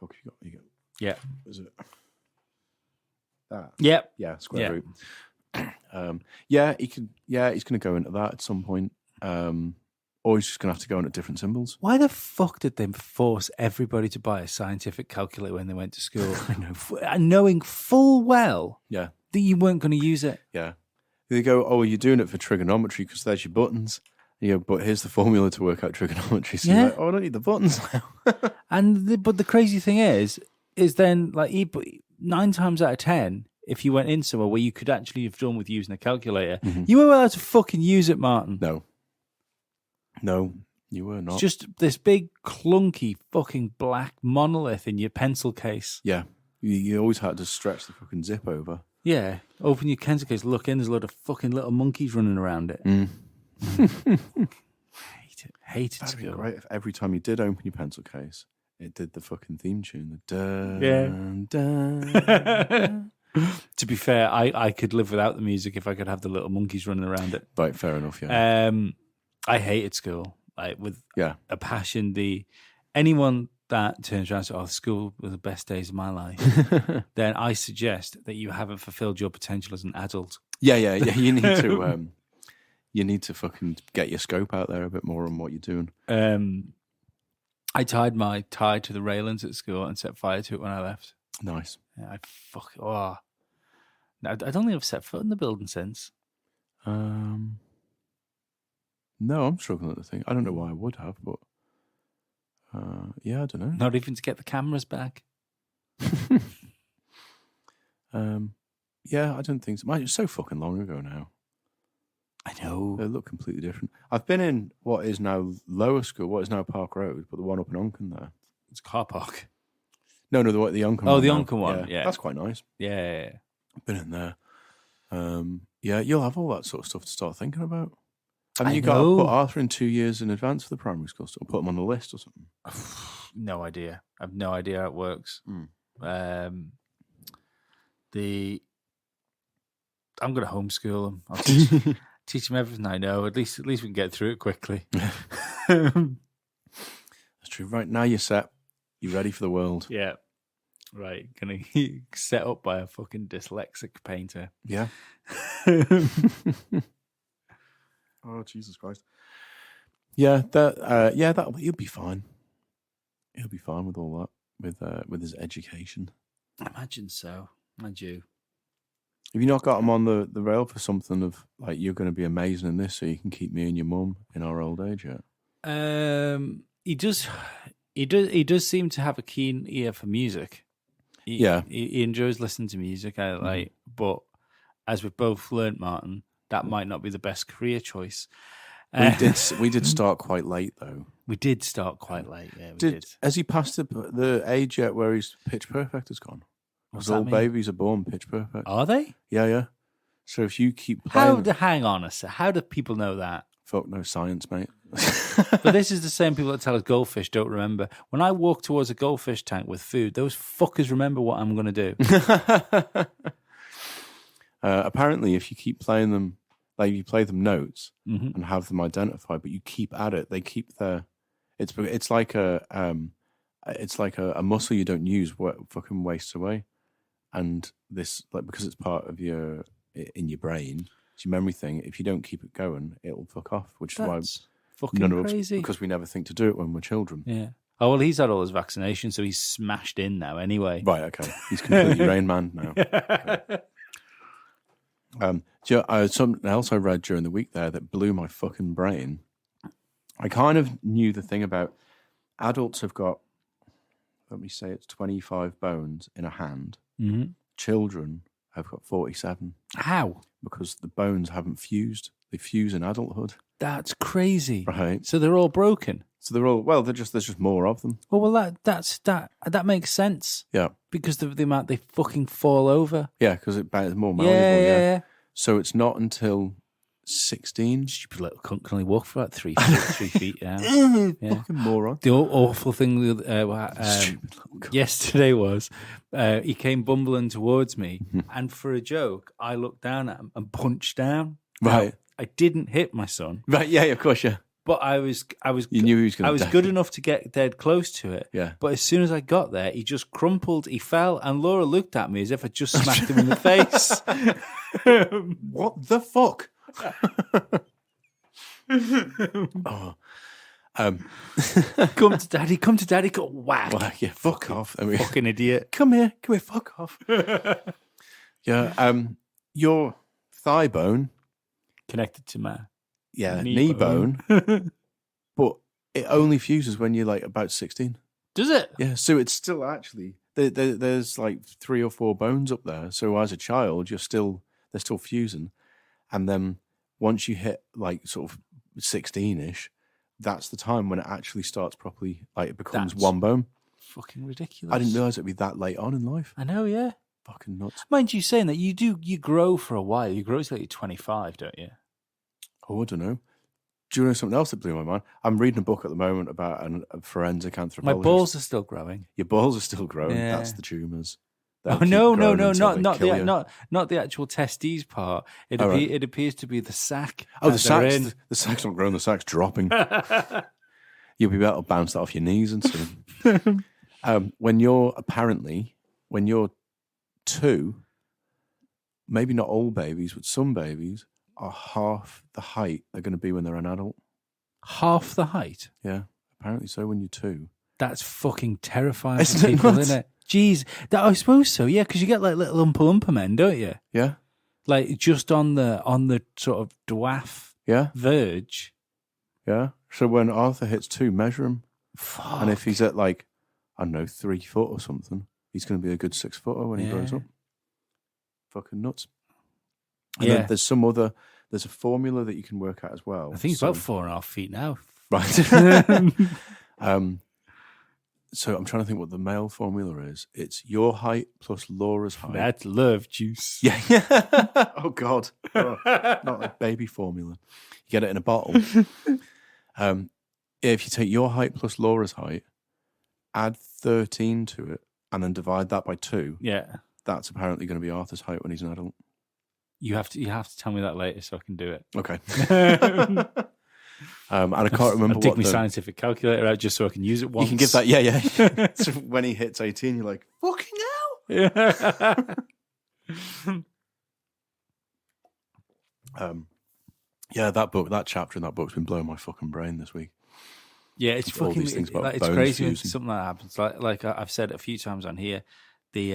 Yeah. Is it that? Yep. Yeah, square root. Yeah, he could. Yeah, he's going to go into that at some point. Or he's just going to have to go into different symbols. Why the fuck did they force everybody to buy a scientific calculator when they went to school? I know. Knowing full well that you weren't going to use it. Yeah. They go, oh, you're doing it for trigonometry because there's your buttons. Yeah, but here's the formula to work out trigonometry. So you're like, oh, I don't need the buttons now. But the crazy thing is then like 9 times out of 10, if you went in somewhere where you could actually have done with using a calculator, you weren't allowed to fucking use it, Martin. No, you were not. It's just this big clunky fucking black monolith in your pencil case. Yeah, you always had to stretch the fucking zip over. Yeah, open your pencil case, look in. There's a lot of fucking little monkeys running around it. Hate it. That'd be great if every time you did open your pencil case, it did the fucking theme tune. The dun. To be fair, I could live without the music if I could have the little monkeys running around it. Right, fair enough. Yeah. I hated school, like with a passion. Anyone that turns around and says, "Oh, school were the best days of my life," then I suggest that you haven't fulfilled your potential as an adult. Yeah. You need to. You need to fucking get your scope out there a bit more on what you're doing. I tied my tie to the railings at school and set fire to it when I left. Nice. Yeah, I don't think I've set foot in the building since. No, I'm struggling to think. I don't know why I would have, but yeah, I don't know. Not even to get the cameras back. Yeah, I don't think so. It's so fucking long ago now. I know. They look completely different. I've been in what is now Lower School, what is now Park Road, but the one up in Oncombe there. It's a car park. No, the Oncombe one. Oh, the Oncombe one, yeah. That's quite nice. Yeah. I've been in there. Yeah, you'll have all that sort of stuff to start thinking about. Haven't you got to put Arthur in 2 years in advance for the primary school stuff? Put him on the list or something? No idea. I have no idea how it works. I'm going to homeschool him. I'll teach him everything I know. At least we can get through it quickly. That's true. Right, now you're set. You're ready for the world. Yeah. Right. Gonna set up by a fucking dyslexic painter. Yeah. Oh, Jesus Christ. Yeah, he'll be fine. He'll be fine with all that, with his education. I imagine so. I do. Have you not got him on the rail for something of like, you're going to be amazing in this so you can keep me and your mum in our old age yet? He does seem to have a keen ear for music. He enjoys listening to music. But as we've both learnt, Martin, that might not be the best career choice. We did start quite late though. We did start quite late. Yeah, we did. Has he passed the age yet where he's pitch perfect has gone? What's Because that all mean? babies are born pitch perfect. Are they? Yeah. So if you keep playing, Hang on a sec. How do people know that? fuck no science, mate. But this is the same people that tell us goldfish don't remember. When I walk towards a goldfish tank with food, those fuckers remember what I'm going to do. Apparently, if you keep playing them, like you play them notes Mm-hmm. and have them identified, but you keep at it, they keep their. It's like a muscle you don't use what fucking wastes away, and this like because it's part of your in your brain, it's your memory thing. If you don't keep it going, it'll fuck off. Which is That's why fucking none of crazy. us because we never think to do it when we're children. Yeah. Oh, well, he's had all his vaccinations, so he's smashed in now anyway. Right. Okay. He's completely Rain Man now. Okay. Something else I read during the week there that blew my fucking brain. I kind of knew the thing about adults have got, let me say it's 25 bones in a hand. Mm-hmm. Children have got 47 How? because the bones haven't fused. They fuse in adulthood. That's crazy. Right. So they're all broken. So they're all, well, there's just more of them. Well, that makes sense Yeah. because the amount they fucking fall over. Yeah, because it's more malleable. Yeah. So it's not until 16. Stupid little cunt can only walk for about 3 feet. 3 feet. Yeah. Yeah. Fucking moron. The awful thing Stupid little cunt. yesterday was he came bumbling towards me, and for a joke, I looked down at him and punched down. Right. Now, I didn't hit my son, Right, yeah, of course, yeah. but I was You knew he was going to I was good enough to get dead close to it. Yeah. But as soon as I got there, he just crumpled, he fell, and Laura looked at me as if I just smacked him in the face. What the fuck? Oh. Come to daddy, go whack. Well, yeah, fuck off. I mean, Fucking idiot. come here, fuck off. Yeah, your thigh bone, Connected to my knee bone, but it only fuses when you're like about 16. Does it? Yeah, so it's still actually there's like 3 or 4 bones up there. So as a child, they're still fusing, and then once you hit like sort of 16ish, that's the time when it actually starts properly. Like it becomes That's one bone. Fucking ridiculous. I didn't realize it'd be that late on in life. I know, yeah. Fucking nuts. Mind you saying that you grow for a while. You grow till you're 25, don't you? Oh, I don't know. Do you know something else that blew my mind? I'm reading a book at the moment about a forensic My anthropologist. balls are still growing. Your balls are still growing. Yeah. That's the tumours. Oh no, not the actual testes part. It Oh, right. it appears to be the sac. Oh, the that they're sack's in. the sack's not growing. The sack's dropping. You'll be able to bounce that off your knees and soon. When you're 2, maybe not all babies, but some babies are half the height they're going to be when they're an adult. Half the height. Yeah, apparently so. When you're 2, That's fucking terrifying Isn't for it people, nuts? isn't it? Jeez, I suppose so. Yeah, because you get like little Oompa men, don't you? yeah, Like just on the sort of dwarf yeah, verge. yeah. So when Arthur hits 2, measure him, Fuck. and if he's at like I don't know 3 foot or something, he's going to be a good 6 footer when he Yeah. grows up. Fucking nuts. And Yeah. then there's a formula that you can work out as well. I think he's So- about 4.5 feet now. Right. So I'm trying to think what the male formula is. It's your height plus Laura's height. That's love juice. Yeah. Oh God. Oh, not a baby formula. You get it in a bottle. If you take your height plus Laura's height, add 13 to it, and then divide that by 2, Yeah. that's apparently going to be Arthur's height when he's an adult. You have to tell me that later so I can do it. Okay. And I can't remember I'll dig what my the, scientific calculator out just so I can use it once. you can give that. Yeah. So when he hits 18, you're like, fucking hell. Yeah. That chapter in that book's been blowing my fucking brain this week. Yeah, it's All fucking. these things about It's bones crazy when fusing. something like that happens. Like I've said a few times on here, the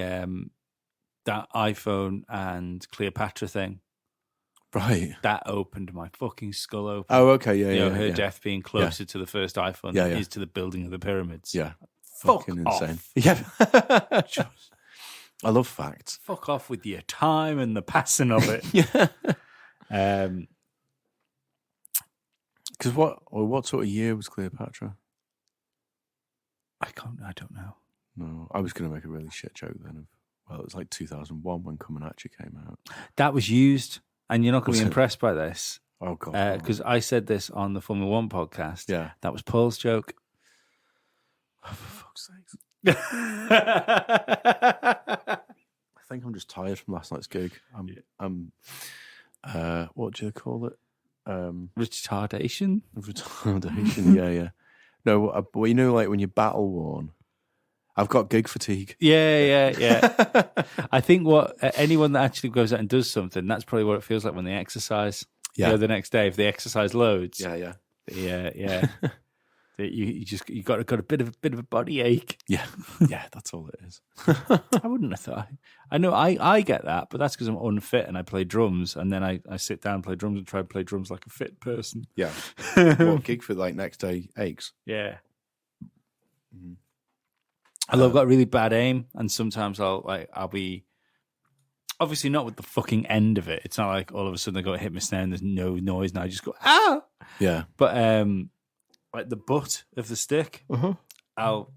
that iPhone and Cleopatra thing Right. that opened my fucking skull open. Oh, okay. Yeah, You know, yeah. her yeah. death being closer to the first iPhone Yeah, than yeah. is to the building of the pyramids. Yeah. Fuck Fucking off. insane. Yeah. I love facts. Fuck off with your time and the passing of it. Yeah. Because what sort of year was Cleopatra? I don't know. No, I was going to make a really shit joke then. It was like 2001 when Comanche came out. That was used, and you're not going to Was be it? impressed by this. Oh, God. Because I said this on the Formula One podcast. Yeah. That was Paul's joke. Oh, for fuck's sake. I think I'm just tired from last night's gig. I'm what do you call it? Retardation? Retardation, yeah. No, but you know, like when you're battle worn, I've got gig fatigue. Yeah. I think anyone that actually goes out and does something, that's probably what it feels like when they exercise. Yeah. The next day, if they exercise loads. Yeah. You got a bit of a body ache. Yeah, that's all it is. I wouldn't have thought. I know I get that, but that's because I'm unfit and I play drums, and then I sit down and play drums and try to play drums like a fit person. Yeah. What, gig for like next day aches? Yeah. Mm-hmm. I've got really bad aim, and sometimes I'll be obviously not with the fucking end of it. It's not like all of a sudden I go to hit my snare and there's no noise, and I just go ah. Yeah. But like the butt of the stick, Uh-huh. I'll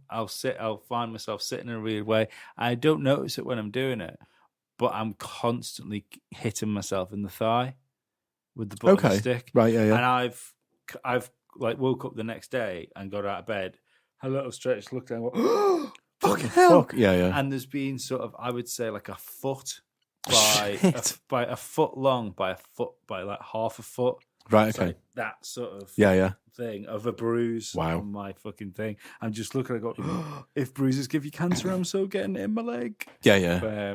find myself sitting in a weird way. I don't notice it when I'm doing it, but I'm constantly hitting myself in the thigh with the butt of the stick. Right, yeah. And I've like woke up the next day and got out of bed, had a little stretch, looked down, and go, fucking hell. Fuck. Yeah. And there's been sort of, I would say, like a foot by a foot long, by like half a foot. Right, It's okay. like that sort of Yeah. thing of a bruise on my fucking thing. I'm just looking, I go, if bruises give you cancer, I'm so getting it in my leg. Yeah.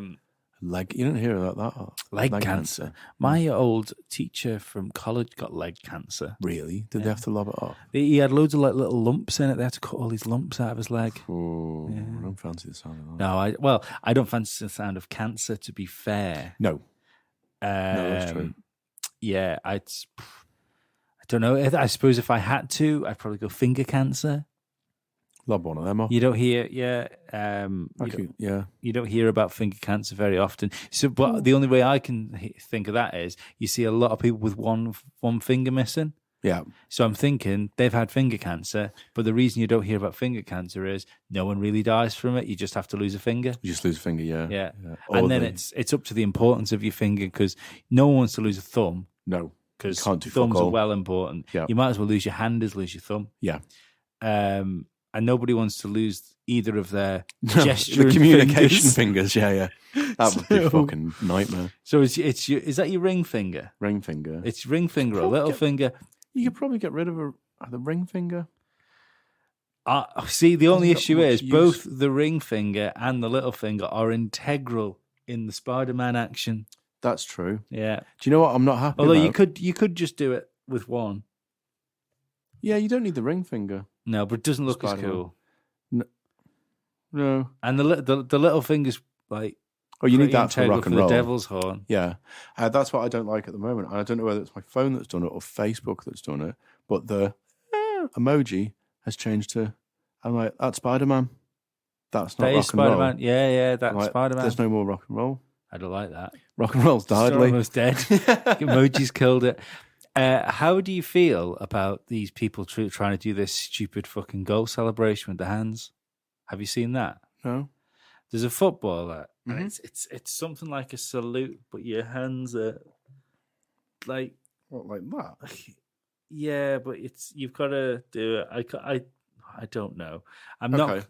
Leg. You don't hear about that. Leg cancer. My old teacher from college got leg cancer. Really? Did they have to lob it off? He had loads of like little lumps in it. They had to cut all these lumps out of his leg. Oh, I don't fancy the sound of that. No, I don't fancy the sound of cancer, to be fair. No, that's true. Yeah, I don't know. I suppose if I had to, I'd probably go finger cancer. Lob one of them off. You don't hear, you don't hear about finger cancer very often. So, but the only way I can think of that is you see a lot of people with one finger missing. Yeah. So I'm thinking they've had finger cancer, but the reason you don't hear about finger cancer is no one really dies from it. You just have to lose a finger. You just lose a finger, Yeah. And then it's up to the importance of your finger, because no one wants to lose a thumb. No. Because thumbs are well important. Yeah. You might as well lose your hand as lose your thumb. Yeah. And nobody wants to lose either of their gesture the communication fingers. Yeah. That would be a fucking nightmare. So is that your ring finger? Ring finger. It's ring finger or little finger. You could probably get rid of the ring finger. See, the only issue is use. both the ring finger and the little finger are integral in the Spider-Man action. That's true. Yeah. Do you know what I'm not happy Although about? you could just do it with one. Yeah, you don't need the ring finger. No, but it doesn't look Spider-Man. as cool. No. And the little finger's like, oh, you need that for rock and roll. The devil's horn. Yeah, that's what I don't like at the moment. And I don't know whether it's my phone that's done it or Facebook that's done it, but the emoji has changed to, I'm like, that's Spider-Man. That's not rock and roll. Spider-Man. Yeah, that's like, Spider-Man. There's no more rock and roll. I don't like that. Rock and roll's died, It's almost dead. Emoji's killed it. How do you feel about these people trying to do this stupid fucking goal celebration with the hands? Have you seen that? No. There's a footballer, Mm-hmm. and it's something like a salute, but your hands are like, What, like that? yeah, but you've got to do it. I don't know. I'm not.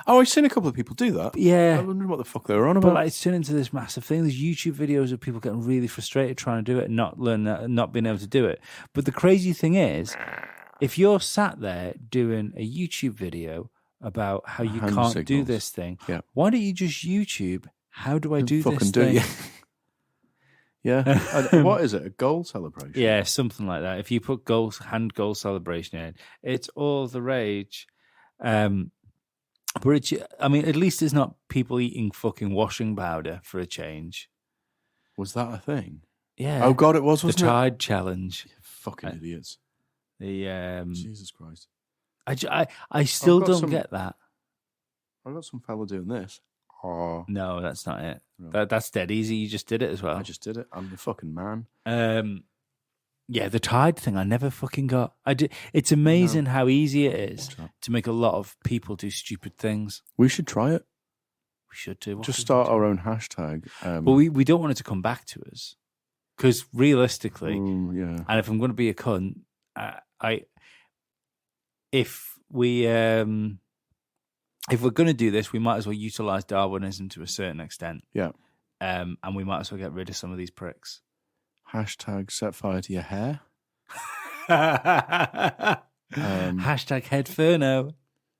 Oh, I've seen a couple of people do that. Yeah. I wonder what the fuck they were on about. But like, it's turned into this massive thing. There's YouTube videos of people getting really frustrated trying to do it and not being able to do it. But the crazy thing is, if you're sat there doing a YouTube video about how you Hand can't signals. do this thing, Yeah. why don't you just YouTube, how do I do fucking this do thing? it. Yeah. What is it? A goal celebration? Yeah, something like that. If you put hand goal celebration in, it's all the rage. But at least it's not people eating fucking washing powder for a change. Was that a thing? Yeah. Oh God, it was. The Wasn't it? Tide Challenge. Fucking idiots. The Jesus Christ. I still got don't some- get that. I got some fella doing this. Oh, No, that's not it. No. That's dead easy. You just did it as well. I just did it. I'm the fucking man. Yeah, the Tide thing I never fucking got. It's amazing how easy it is to make a lot of people do stupid things. We should try it. We should do. Just start our own hashtag. But we don't want it to come back to us. Because realistically, yeah. and if I'm going to be a cunt, if we're going to do this, we might as well utilize Darwinism to a certain extent. Yeah. And we might as well get rid of some of these pricks. Hashtag set fire to your hair. Hashtag Headferno.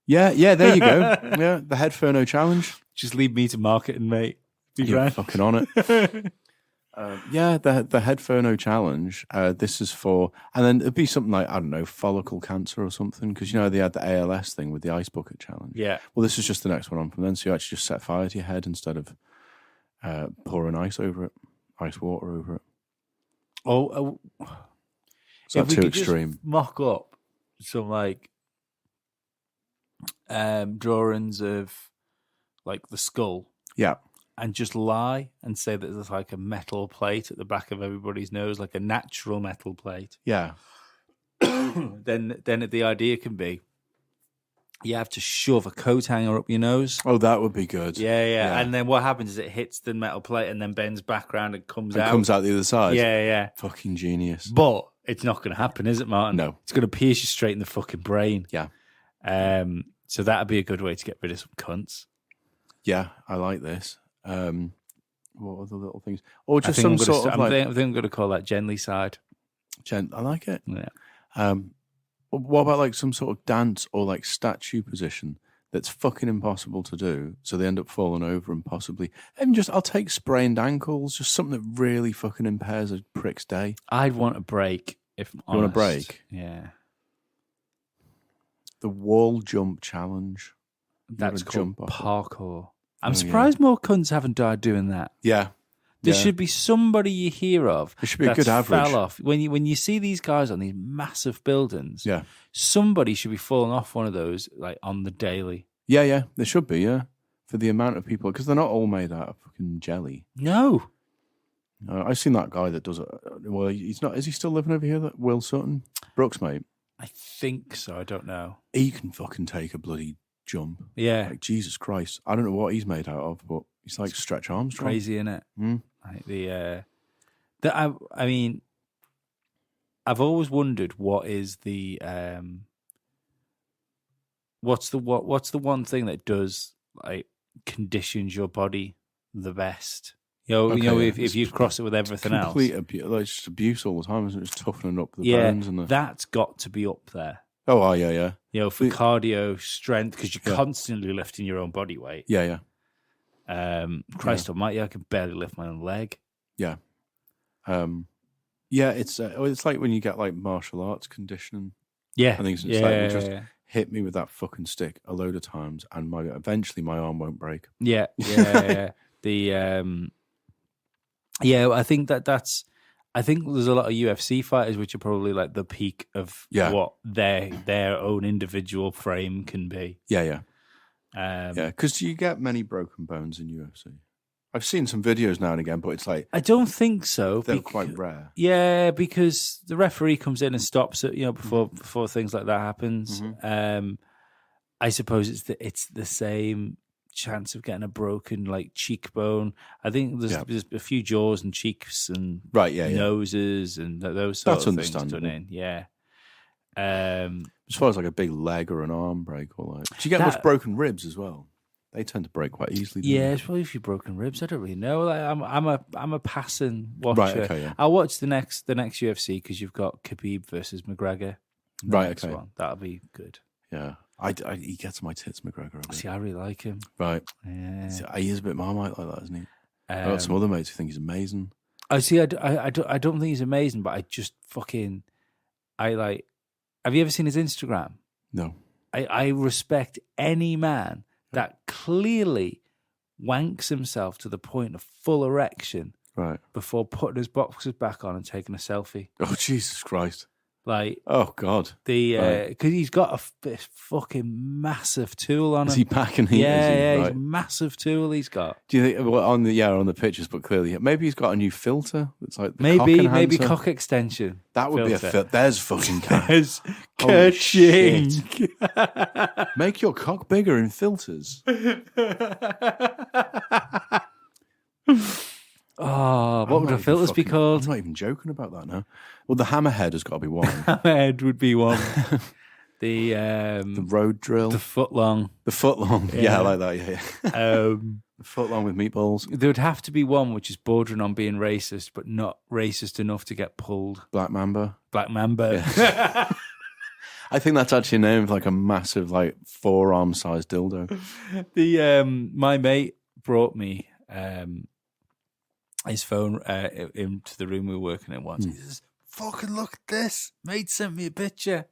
Yeah, there you go. Yeah, the Headferno challenge. Just leave me to marketing, mate. You're fucking on it. Yeah, the Headferno challenge. This is for, and then it'd be something like, I don't know, follicle cancer or something, because you know they had the ALS thing with the ice bucket challenge. Yeah. Well, this is just the next one on from then. So you actually just set fire to your head instead of pouring ice over it, ice water over it. Oh, it's not too extreme. Just mock up some like drawings of like the skull. Yeah. And just lie and say that there's like a metal plate at the back of everybody's nose, like a natural metal plate. Yeah. Then the idea can be you have to shove a coat hanger up your nose. Oh, that would be good. Yeah. And then what happens is it hits the metal plate and then bends back around and comes out. Comes out the other side. Yeah. Fucking genius. But it's not going to happen, is it, Martin? No. It's going to pierce you straight in the fucking brain. Yeah. So that would be a good way to get rid of some cunts. Yeah, I like this. What other little things? Or just I some sort of like... I think I'm going to call that Genly side. I like it. Yeah. What about like some sort of dance or like statue position that's fucking impossible to do, so they end up falling over and possibly... And just, I'll take sprained ankles, just something that really fucking impairs a prick's day. I'd want a break, if I'm honest. You want a break? Yeah. The wall jump challenge. That's called parkour. I'm surprised more cunts haven't died doing that. Yeah. There should be somebody you hear of. There should be a good average. Fell off. When you see these guys on these massive buildings, yeah, somebody should be falling off one of those like on the daily. Yeah, there should be, yeah. For the amount of people, because they're not all made out of fucking jelly. No. I've seen that guy that does it. Well, he's not. Is he still living over here? That Will Sutton, Brooks, mate. I think so. I don't know. He can fucking take a bloody jump. Yeah. Like, Jesus Christ. I don't know what he's made out of, but he's like Stretch Armstrong. Crazy, isn't it? Mm. Like I mean, I've always wondered what is the what's the one thing that does like conditions your body the best? You know, if you cross it with everything else, complete abuse, like just abuse all the time, isn't it? Just toughening up the bones and that's got to be up there. Oh, yeah. You know, for cardio, strength, because you're constantly lifting your own body weight. Yeah. Christ almighty, I can barely lift my own leg. Yeah. It's like when you get like martial arts conditioning. I think it's like just hit me with that fucking stick a load of times and eventually my arm won't break. Yeah. I think there's a lot of UFC fighters which are probably like the peak of what their own individual frame can be. Yeah. Because you get many broken bones in UFC. I've seen some videos now and again, but it's like... I don't think so. They're quite rare. Yeah, because the referee comes in and stops it, before things like that happens. Mm-hmm. I suppose it's the same chance of getting a broken like cheekbone. I think there's a few jaws and cheeks and noses and those sort of things done in. Yeah. As far as like a big leg or an arm break, or like, do you get much broken ribs as well? They tend to break quite easily. Yeah, it's probably a few broken ribs. I don't really know. Like, I'm a passing watcher. Right, okay, yeah. I'll watch the next UFC because you've got Khabib versus McGregor. Right, okay. That'll be good. Yeah. He gets my tits, McGregor. See, I really like him. Right. Yeah. See, he is a bit Marmite like that, isn't he? I've got some other mates who think he's amazing. I see. I don't think he's amazing, but I just fucking like. Have you ever seen his Instagram? No. I respect any man that clearly wanks himself to the point of full erection, right, before putting his boxers back on and taking a selfie. Oh, Jesus Christ! Like, Oh God. because he's got this fucking massive tool on him. Is he packing heat? Yeah, is he? yeah, Right. he's a massive tool he's got. Do you think on the pictures, but clearly maybe he's got a new filter. It's like the cock Maybe enhancer. cock extension. That would be a filter. There's fucking cat. There's Holy ka-ching. Make your cock bigger in filters. Oh, what would the filters be called? I'm not even joking about that now. Well, the hammerhead has got to be one. Hammerhead would be one. The road drill. the foot long. The foot long. Yeah, I like that. Yeah. The foot long with meatballs. There would have to be one which is bordering on being racist, but not racist enough to get pulled. Black Mamba. Black Mamba. I think that's actually named like a massive, like forearm-sized dildo. My mate brought me his phone into the room we were working in once. He says, "Fucking look at this! Mate sent me a picture,"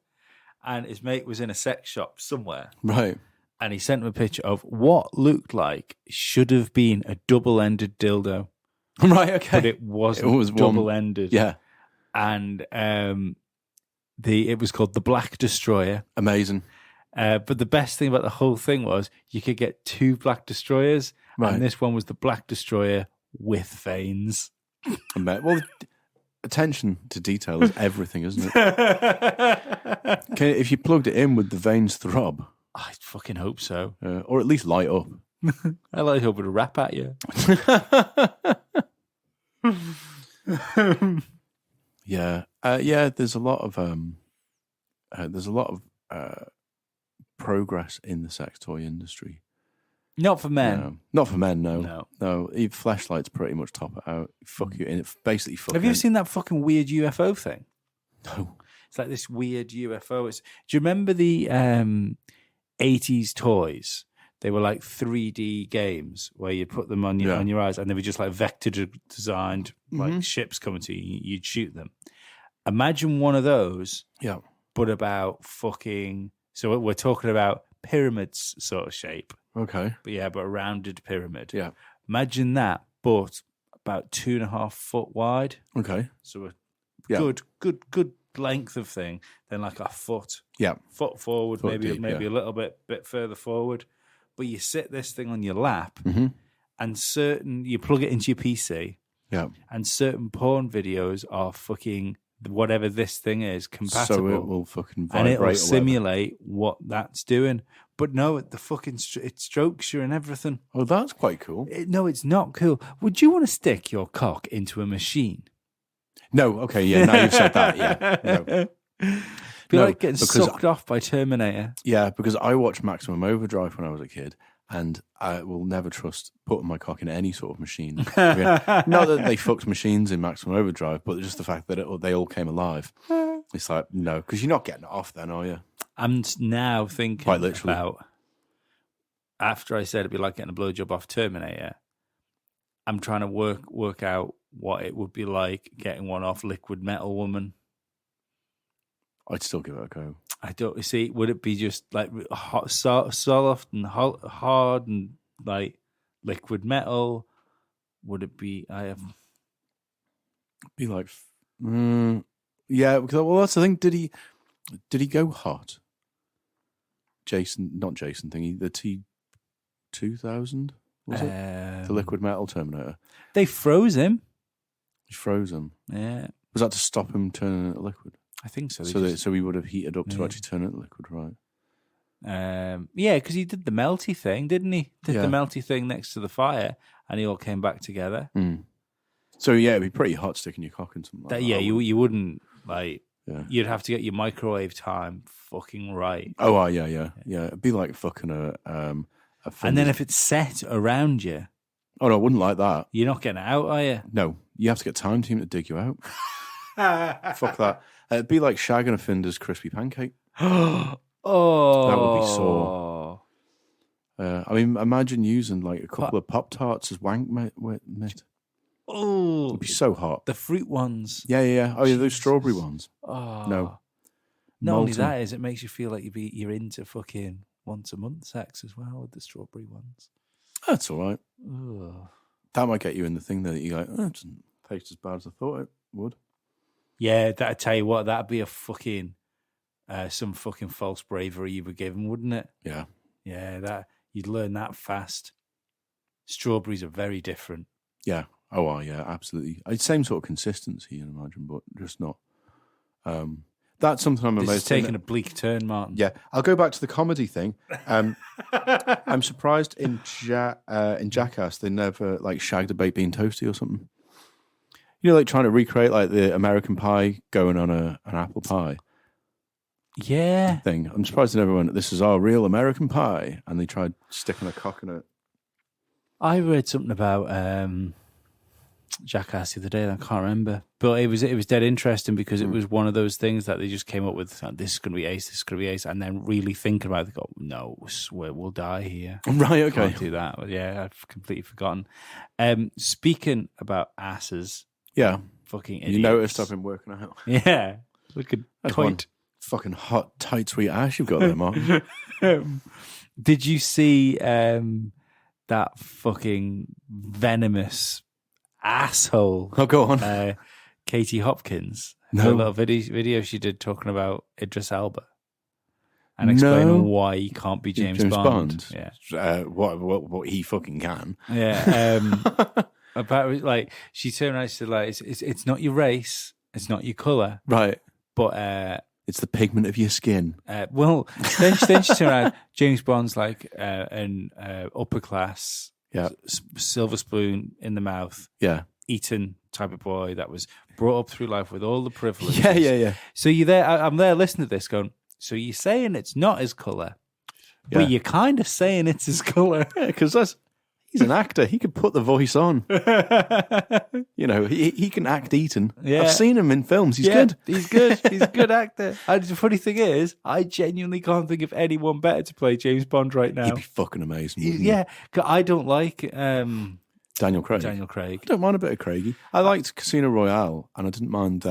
and his mate was in a sex shop somewhere. Right. And he sent him a picture of what looked like should have been a double-ended dildo. Right, okay. But it wasn't. It was double-ended. Yeah. And it was called the Black Destroyer. Amazing. But the best thing about the whole thing was you could get 2 Black Destroyers, Right. and this one was the Black Destroyer with veins. Well, attention to detail is everything, isn't it? If you plugged it in, would the veins throb? I fucking hope so. Or at least light up? I like hoping to rap at you. Yeah. There's a lot of progress in the sex toy industry. Not for men. No. Not for men, no. No. Even fleshlights pretty much top it out. Fuck you, and it basically fuck. Have you ever seen that fucking weird UFO thing? No. It's like this weird UFO. Do you remember the 80s toys? They were like 3D games where you'd put them on your eyes, and they were just like vector designed, like ships coming to you. You'd shoot them. Imagine one of those, Yeah. but about fucking. So we're talking about pyramids sort of shape, Okay. but a rounded pyramid. Yeah. Imagine that, but about 2.5 foot wide. Okay. So a Yeah. good length of thing. Then like a foot Yeah. forward, Foot maybe deep, a little bit further forward. But you sit this thing on your lap, Mhm. and you plug it into your PC, Yeah. and certain porn videos are fucking whatever this thing is compatible, So it will fucking vibrate, and it or will whatever. simulate what that's doing. But no, the fucking it strokes you and everything. Oh, that's quite cool. No, it's not cool. Would you want to stick your cock into a machine? No. Okay. Yeah. Now you've said that. Yeah. No. Be No, like getting because sucked off by Terminator. Yeah, because I watched Maximum Overdrive when I was a kid, and I will never trust putting my cock in any sort of machine. Not that they fucked machines in Maximum Overdrive, but just the fact that they all came alive. It's like, no, because you're not getting it off then, are you? I'm now thinking Quite literally. about, after I said it'd be like getting a blowjob off Terminator, I'm trying to work out what it would be like getting one off Liquid Metal Woman. I'd still give it a go. I don't see. Would it be just like soft and hard and like liquid metal? Would it be? Be like, yeah. Because, well, that's the thing. Did he go hot? Not Jason thingy. The T-2000 was it? The Liquid Metal Terminator. They froze him. He froze him. Yeah, Was that to stop him turning into liquid? I think so. So he would have heated up to actually turn it into liquid, right? Yeah, because he did the melty thing, didn't he? Did Yeah. the melty thing next to the fire, and he all came back together. Mm. So yeah, it'd be pretty hot sticking your cock in something like that. Yeah, you wouldn't like. Yeah. You'd have to get your microwave time fucking right. Oh, yeah. It'd be like fucking a And then if it's set around you, oh no, I wouldn't like that. you're not getting it out, are you? No, you have to get Time Team to dig you out. Fuck that. It'd be like shagging a Finder's crispy pancake. Oh, That would be sore. I mean, imagine using like a couple of Pop-Tarts as wank mitt. Oh, It'd be so hot. the fruit ones. Yeah. Oh, yeah, those strawberry ones. Oh, No. Not only Molten. that is, it makes you feel like you're into fucking once a month sex as well with the strawberry ones. That's all right. Ugh. That might get you in the thing that you go, oh, it doesn't taste as bad as I thought it would. Yeah, I tell you what, that'd be a fucking some fucking false bravery you were given, wouldn't it? Yeah. Yeah, that you'd learn that fast. Strawberries are very different. Yeah. Oh, well, yeah, absolutely. It's same sort of consistency, you imagine, but just not. That's something I'm This amazed. is taking a bleak turn, Martin. Yeah, I'll go back to the comedy thing. I'm surprised in Jackass they never like shagged a baked bean toasty or something. You know, like trying to recreate like the American Pie going on an apple pie Yeah. thing. I'm surprised they never went, "This is our real American pie," and they tried sticking a cock in it. I read something about Jackass the other day. I can't remember, but it was dead interesting because it was one of those things that they just came up with. This is going to be ace. This is going to be ace, and then really thinking about it, they go, "No, we'll die here." Right? Okay. Can't do that. But yeah, I've completely forgotten. Speaking about asses, Yeah. fucking idiots. You noticed I've been working out. Yeah, look at That's point. Fucking hot, tight, sweet ass you've got there, Mark. Did you see that fucking venomous asshole? Oh, go on. Katie Hopkins. No. Her little video she did talking about Idris Elba and explaining why he can't be James Bond. Yeah. What he fucking can. Yeah. About like she turned around and said like it's not your race, it's not your colour, Right. but It's the pigment of your skin. well, then she turned around. James Bond's like an upper class, Yeah. silver spoon in the mouth, Yeah. eaten type of boy that was brought up through life with all the privileges. Yeah. So you're there. I'm there listening to this, going. So you're saying it's not his color, Yeah. but you're kind of saying it's his color. Yeah, because he's an actor. He could put the voice on. You know, he can act Eton. Yeah. I've seen him in films. He's good. He's good. He's a good actor. And the funny thing is, I genuinely can't think of anyone better to play James Bond right now. He'd be fucking amazing. wouldn't he? Yeah, 'cause I don't like Daniel Craig. Daniel Craig. I don't mind a bit of Craigie. I liked Casino Royale, and I didn't mind.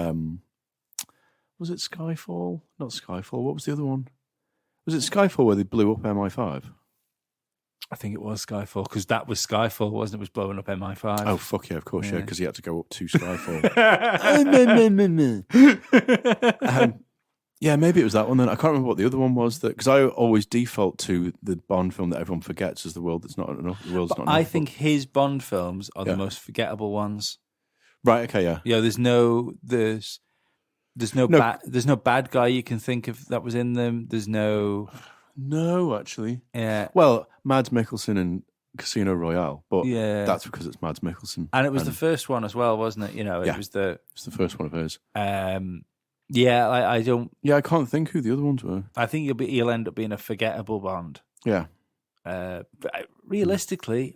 Was it Skyfall? Not Skyfall. What was the other one? Was it Skyfall where they blew up MI5? I think it was Skyfall because that was Skyfall, wasn't it? It was blowing up MI5. Oh fuck yeah, of course yeah, because he had to go up to Skyfall. Yeah, maybe it was that one then. I can't remember what the other one was. Because I always default to the Bond film that everyone forgets as the world that's not enough. The world's not enough. I think his Bond films are Yeah. the most forgettable ones. Right. Okay. Yeah. Yeah, there's no No. bad guy you can think of that was in them. There's no No, actually. yeah. Well, Mads Mikkelsen in Casino Royale, but Yeah. that's because it's Mads Mikkelsen, And it was the first one as well, wasn't it? You know, it Yeah. was the it's the first one of hers. yeah. I don't. Yeah, I can't think who the other ones were. I think he'll end up being a forgettable Bond. Yeah. But realistically,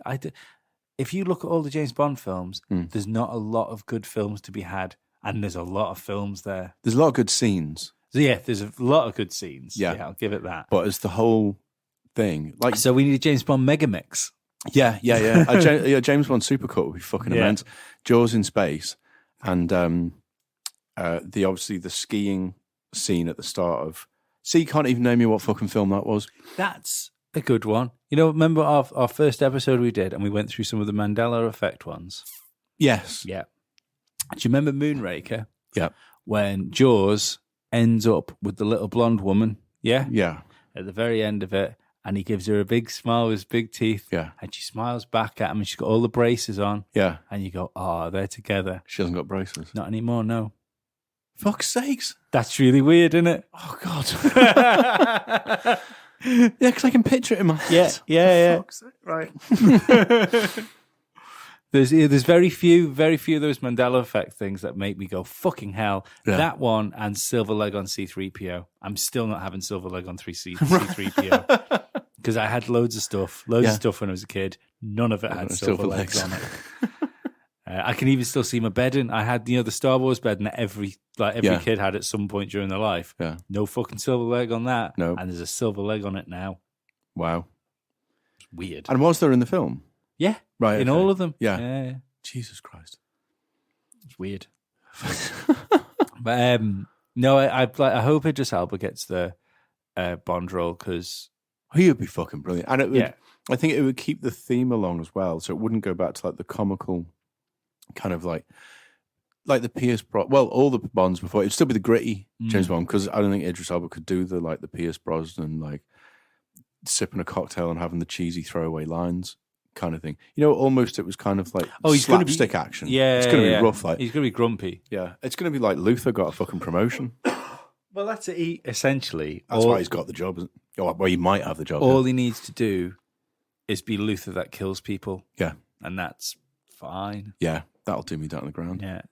if you look at all the James Bond films, there's not a lot of good films to be had, and there's a lot of films there. There's a lot of good scenes, So yeah, there's a lot of good scenes. Yeah. I'll give it that. but it's the whole thing. Like, So we need a James Bond mega mix. yeah. James Bond Supercut would be fucking Yeah. immense. Jaws in space, and the skiing scene at the start of. See, you can't even name me what fucking film that was. That's a good one. You know, remember our first episode we did, and we went through some of the Mandela Effect ones. Yes. Yeah. Do you remember Moonraker? Yeah. When Jaws ends up with the little blonde woman, yeah? Yeah. At the very end of it, and he gives her a big smile with his big teeth. Yeah. And she smiles back at him, and she's got all the braces on. Yeah. And you go, oh, they're together. She hasn't got braces. Not anymore, no. Fuck's sakes. That's really weird, isn't it? Oh, God. Yeah, because I can picture it in my head. Yeah. Fuck's sake. Right. There's very few of those Mandela Effect things that make me go, fucking hell. Yeah. That one and Silver Leg on C-3PO. I'm still not having Silver Leg on C-3PO. Because I had loads of stuff when I was a kid. None of it had silver legs on it. I can even still see my bedding. I had, the Star Wars bedding that every kid had at some point during their life. Yeah. No fucking silver leg on that. No. And there's a silver leg on it now. Wow. It's weird. And was there in the film? Yeah. Right. In okay. all of them. Yeah. Jesus Christ. It's weird. But no, I hope Idris Elba gets the Bond role because He would be fucking brilliant. And it would, Yeah. I think it would keep the theme along as well. So it wouldn't go back to like the comical kind of like like the Pierce all the Bonds before. It'd still be the gritty James Bond, because I don't think Idris Elba could do the Pierce Brosnan, like sipping a cocktail and having the cheesy throwaway lines kind of thing. Almost it was kind of like slapstick action. Yeah, it's going to be rough. Like he's going to be grumpy. Yeah, it's going to be like Luther got a fucking promotion. Well, that's it. Essentially, that's why he's got the job. Well, he might have the job. All he needs to do is be Luther that kills people. Yeah, and that's fine. Yeah, that'll do me down on the ground. Yeah,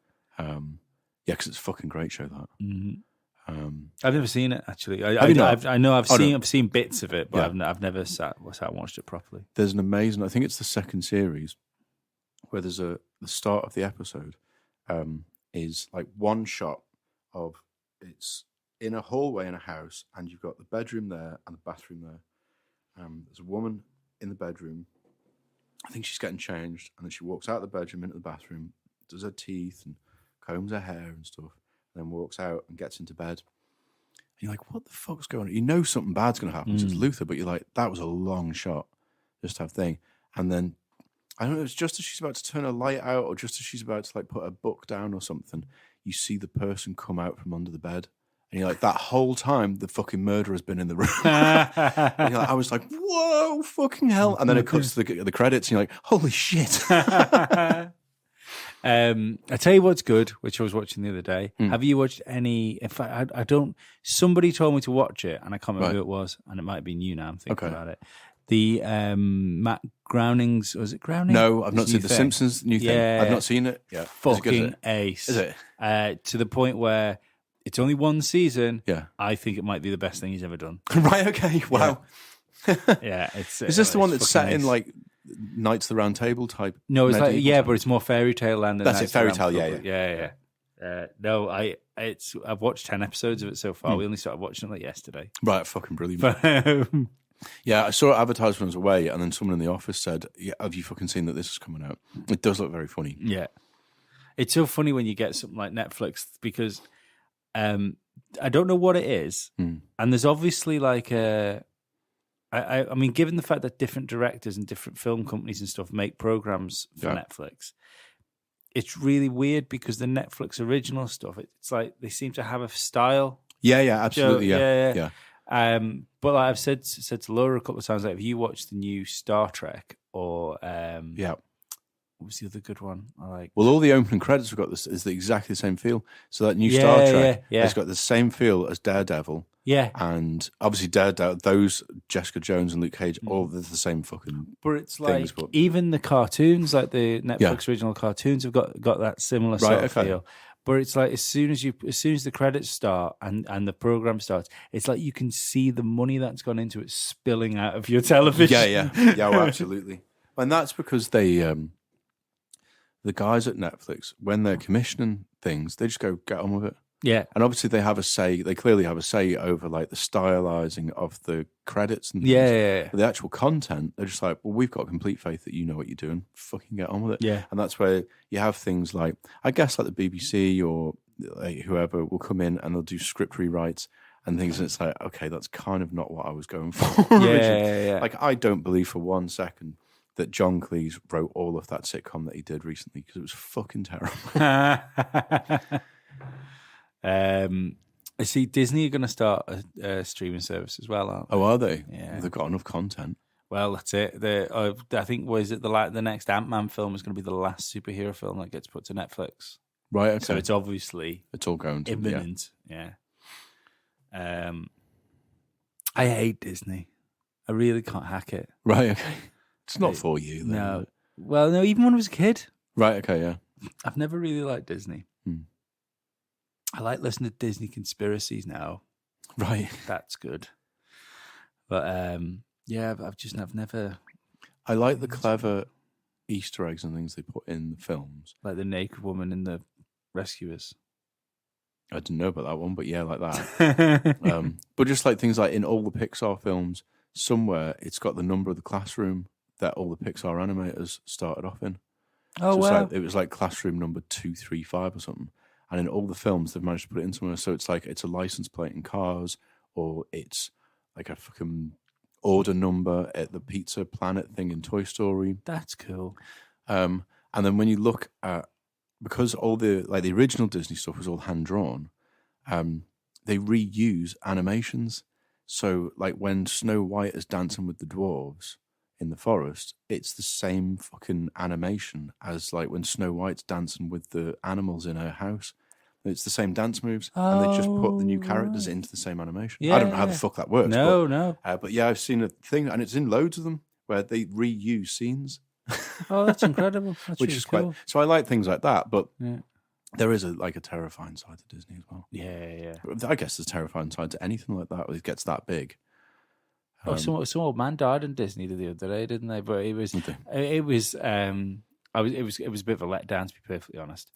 because it's a fucking great show. That. Mm-hmm. I've never seen it actually. I've seen bits of it, but I've never sat and watched it properly. There's an amazing. I think it's the second series where there's the start of the episode is like one shot of it's in a hallway in a house, and you've got the bedroom there and the bathroom there. There's a woman in the bedroom. I think she's getting changed, and then she walks out of the bedroom into the bathroom, does her teeth and combs her hair and stuff. Then walks out and gets into bed. And you're like, what the fuck's going on? You know something bad's going to happen. So it's Luther, but you're like, that was a long shot. Just have thing. And then, I don't know, it's just as she's about to turn her light out, or just as she's about to like put her book down or something, you see the person come out from under the bed. And you're like, that whole time, the fucking murderer's been in the room. And you're like, I was like, whoa, fucking hell. And then it cuts to the credits, and you're like, holy shit. I tell you what's good, which I was watching the other day. Have you watched any? In fact, I don't. Somebody told me to watch it, and I can't remember who it was, and it might have been you now. I'm thinking about it. The Matt Groening's, was it Groening? No, I've not seen The Simpsons new thing. I've not seen it. Yeah, fucking ace. Is it? To the point where it's only one season. Yeah, I think it might be the best thing he's ever done. Right? Okay. Wow. Yeah. It's. Is this the one that's set in like Knights of the Round Table type? No, it's like but it's more fairy tale land. That's it, fairy tale. Yeah. No, I've watched 10 episodes of it so far. We only started watching it yesterday. Right, fucking brilliant. Yeah, I saw it advertised when I was away, and then someone in the office said, "Yeah, have you fucking seen that this is coming out?" It does look very funny. Yeah, it's so funny when you get something like Netflix, because I don't know what it is, and there's obviously like I mean, given the fact that different directors and different film companies and stuff make programs for Netflix, it's really weird because the Netflix original stuff, it's like they seem to have a style. Yeah, absolutely. Yeah. But like I've said to Laura a couple of times, like, have you watched the new Star Trek or what was the other good one? Well, all the opening credits have got this is exactly the same feel. So that new Star Trek has got the same feel as Daredevil. Yeah, and obviously Daredevil, those Jessica Jones and Luke Cage, all the same fucking. But it's like even the cartoons, like the Netflix original cartoons, have got that similar sort of feel. But it's like as soon as the credits start and the program starts, it's like you can see the money that's gone into it spilling out of your television. Yeah, well, absolutely. And that's because they, the guys at Netflix, when they're commissioning things, they just go get on with it. Yeah, and obviously they have a say. They clearly have a say over like the stylizing of the credits and things. Yeah. But the actual content, they're just like, well, we've got complete faith that you know what you're doing. Fucking get on with it. Yeah, and that's where you have things like, I guess, like the BBC or like whoever will come in and they'll do script rewrites and things, and it's like, okay, that's kind of not what I was going for. Yeah. Like, I don't believe for 1 second that John Cleese wrote all of that sitcom that he did recently, because it was fucking terrible. I see Disney are going to start a streaming service as well, aren't they? Oh, are they? Yeah. Well, they've got enough content. Well, that's it. I think, the next Ant-Man film is going to be the last superhero film that gets put to Netflix. Right, okay. So it's obviously... It's all going to... imminent, yeah. I hate Disney. I really can't hack it. Right, okay. It's not for you, then. No. Well, no, even when I was a kid. Right, okay, yeah. I've never really liked Disney. I like listening to Disney conspiracies now. Right. That's good. But, I've never... I like the clever Easter eggs and things they put in the films. Like the naked woman in The Rescuers. I didn't know about that one, but yeah, like that. But just like things like in all the Pixar films, somewhere it's got the number of the classroom that all the Pixar animators started off in. Oh, so wow. It was like classroom number 235 or something. And in all the films, they've managed to put it in somewhere. So it's like it's a license plate in Cars, or it's like a fucking order number at the Pizza Planet thing in Toy Story. That's cool. And then when you look at because all the original Disney stuff was all hand drawn, they reuse animations. So like when Snow White is dancing with the dwarves in the forest, it's the same fucking animation as like when Snow White's dancing with the animals in her house. It's the same dance moves, and they just put the new characters into the same animation. Yeah, I don't know how the fuck that works. No. But yeah, I've seen a thing, and it's in loads of them where they reuse scenes. Oh, that's incredible. That's Which really is cool. quite. So I like things like that, but Yeah. there is a terrifying side to Disney as well. Yeah. I guess there's a terrifying side to anything like that when it gets that big. Some old man died in Disney the other day, didn't they? But it was it was a bit of a letdown, to be perfectly honest,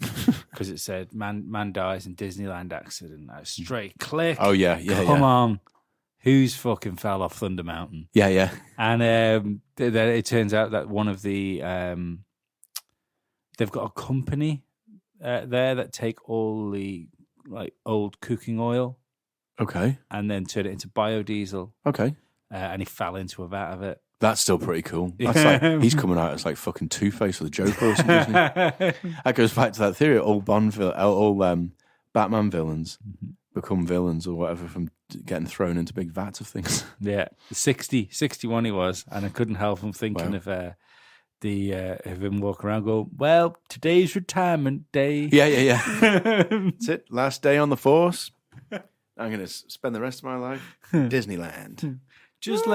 because it said man dies in Disneyland accident. That was straight click. Oh yeah. Come on, who's fucking fell off Thunder Mountain? Yeah. And then it turns out that one of the they've got a company there that take all the like old cooking oil, Okay. and then turn it into biodiesel. Okay. And he fell into a vat of it. That's still pretty cool. That's like he's coming out as like fucking Two-Face or the Joker or something. Isn't he? That goes back to that theory: all Batman villains become villains or whatever from getting thrown into big vats of things. Yeah, 61 he was, and I couldn't help from thinking of of him walking around going, well, today's retirement day. Yeah. That's it. Last day on the force. I'm going to spend the rest of my life Disneyland. Just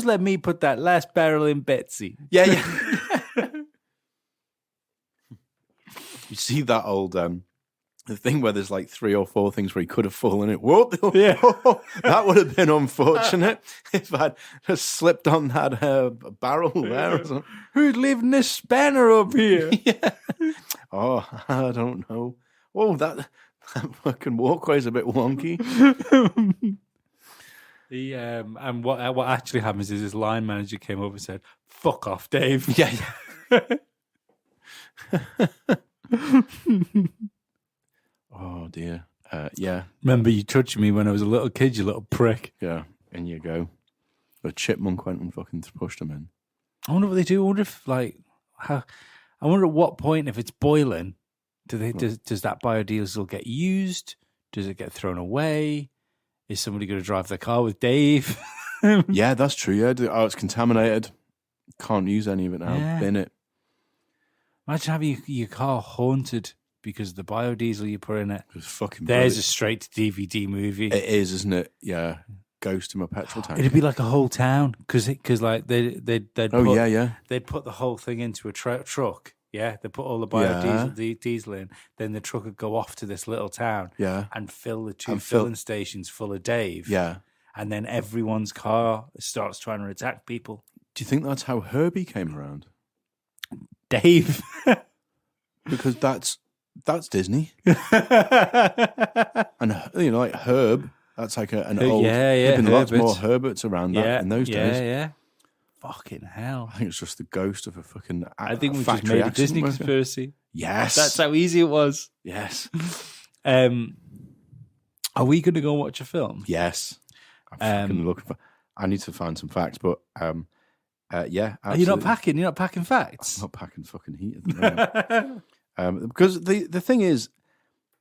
let me put that last barrel in Betsy. Yeah. You see that old the thing where there's like 3 or 4 things where he could have fallen in. Whoa! Yeah. That would have been unfortunate if I'd just slipped on that barrel there or something. Who'd leaving this spanner up here? Yeah. Oh, I don't know. Oh, that fucking walkway's a bit wonky. And what actually happens is his line manager came over and said, "Fuck off, Dave." Yeah. Oh dear. Yeah. Remember you touched me when I was a little kid, you little prick. Yeah. In you go. A chipmunk went and fucking pushed him in. I wonder what they do. I wonder if I wonder at what point, if it's boiling, does that biodiesel get used? Does it get thrown away? Is somebody going to drive their car with Dave? Yeah, that's true. Yeah. Oh, it's contaminated. Can't use any of it now. Yeah. Bin it. Imagine having your car haunted because of the biodiesel you put in it. It's fucking There's brilliant. a straight to DVD movie. It is, isn't it? Yeah. Ghost in my petrol tank. It'd be like a whole town because like they'd put the whole thing into a truck. Yeah, they put all the biodiesel diesel in. Then the truck would go off to this little town. Yeah. And fill the two filling stations full of Dave. Yeah. And then everyone's car starts trying to attack people. Do you think that's how Herbie came around? Dave. Because that's Disney. And like Herb, that's like an old. There've been lots more Herberts around that in those days. Yeah. Fucking hell. I think it's just the ghost of a fucking. I think we just made a Disney conspiracy. Yes, that's how easy it was. Yes. Are we going to go watch a film? Yes. I'm fucking looking for. I need to find some facts, but yeah. Absolutely. Are you not packing? You're not packing facts. I'm not packing fucking heat at the moment. Because the thing is,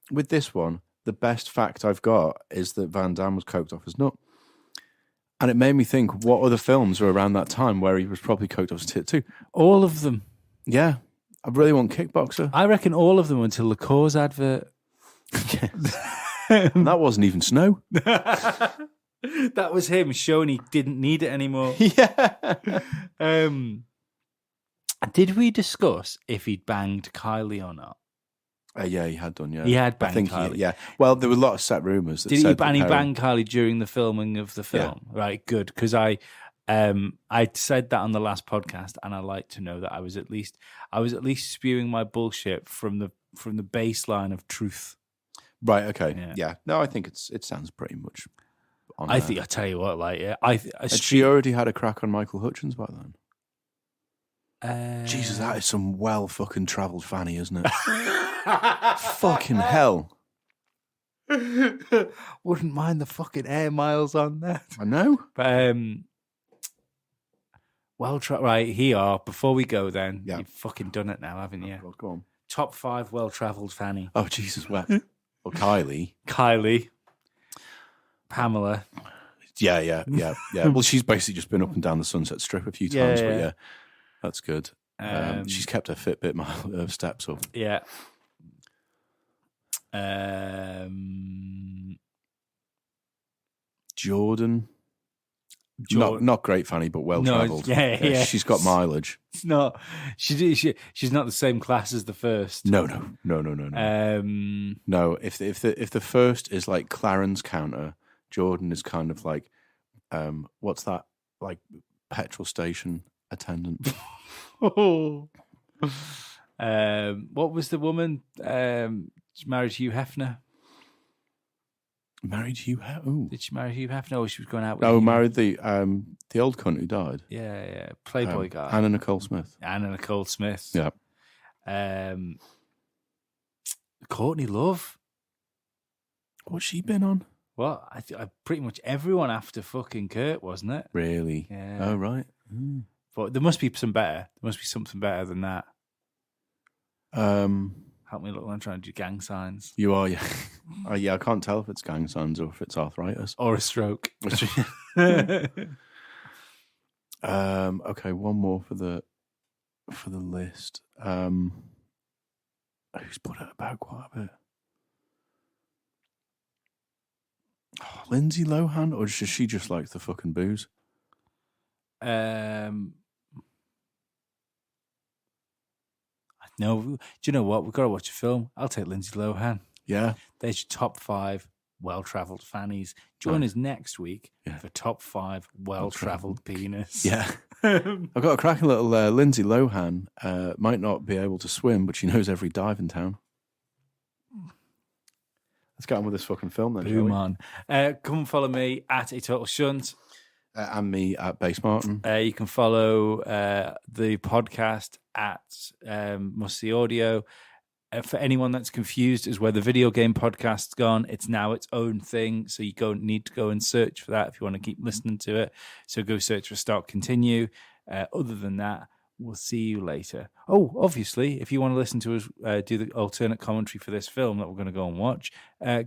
with this one, the best fact I've got is that Van Damme was coked off his nut. And it made me think, what other films were around that time where he was probably coked off his tit too? All of them. Yeah. I really want Kickboxer. I reckon all of them until the Coors advert. And that wasn't even Snow. That was him showing he didn't need it anymore. Yeah. Did we discuss if he'd banged Kylie or not? Yeah, he had done, yeah. He had banged Kylie. Yeah. Well, there were a lot of set rumours that Did said... he bang Kylie during the filming of the film? Yeah. Right, good. Because I said that on the last podcast, and I like to know that I was at least spewing my bullshit from the baseline of truth. Right, okay. Yeah. No, I think it sounds pretty much on I think, I tell you what, like... she already had a crack on Michael Hutchins by then? Jesus, that is some well fucking travelled fanny, isn't it? Fucking hell. Wouldn't mind the fucking air miles on that. I know. But, right, here, before we go then, you've fucking done it now, haven't you? Well, go on. top 5 well-travelled fanny. Oh, Jesus, what? Or Kylie. Kylie. Pamela. Yeah. Well, she's basically just been up and down the Sunset Strip a few times, but yeah, that's good. She's kept her Fitbit steps up. Yeah. Jordan. Not great fanny, but well travelled. Yeah. She's got mileage. It's not. She's not the same class as the first. No. No, if the first is like Clarence Counter, Jordan is kind of like, what's that? Like petrol station attendant. What was the woman married to Hugh Hefner? Married Hugh Hefner? Did she marry Hugh Hefner? Or she was going out with him? Married the old cunt who died. Yeah. Playboy guy. Anna Nicole Smith. Yeah. Courtney Love. What's she been on? Well, I pretty much everyone after fucking Kurt, wasn't it? Really? Yeah. Oh, right. But there must be some better. There must be something better than that. Help me look when I'm trying to do gang signs. You are, yeah. Yeah, I can't tell if it's gang signs or if it's arthritis. Or a stroke. Okay, one more for the list. Who's put it about quite a bit? Oh, Lindsay Lohan, or does she just like the fucking booze? No, do you know what? We've got to watch a film. I'll take Lindsay Lohan. Yeah. There's your top 5 well-travelled fannies. Join us next week for top 5 well-travelled penis. Yeah. I've got a cracking little Lindsay Lohan. Might not be able to swim, but she knows every dive in town. Let's get on with this fucking film then, Boom on. Come and follow me at A Total Shunt. And me at Base Martin. You can follow the podcast at Must See Audio. For anyone that's confused as where the video game podcast's gone, it's now its own thing. So you need to go and search for that if you want to keep listening to it. So go search for Start Continue. Other than that, we'll see you later. Oh, obviously, if you want to listen to us do the alternate commentary for this film that we're going to go and watch,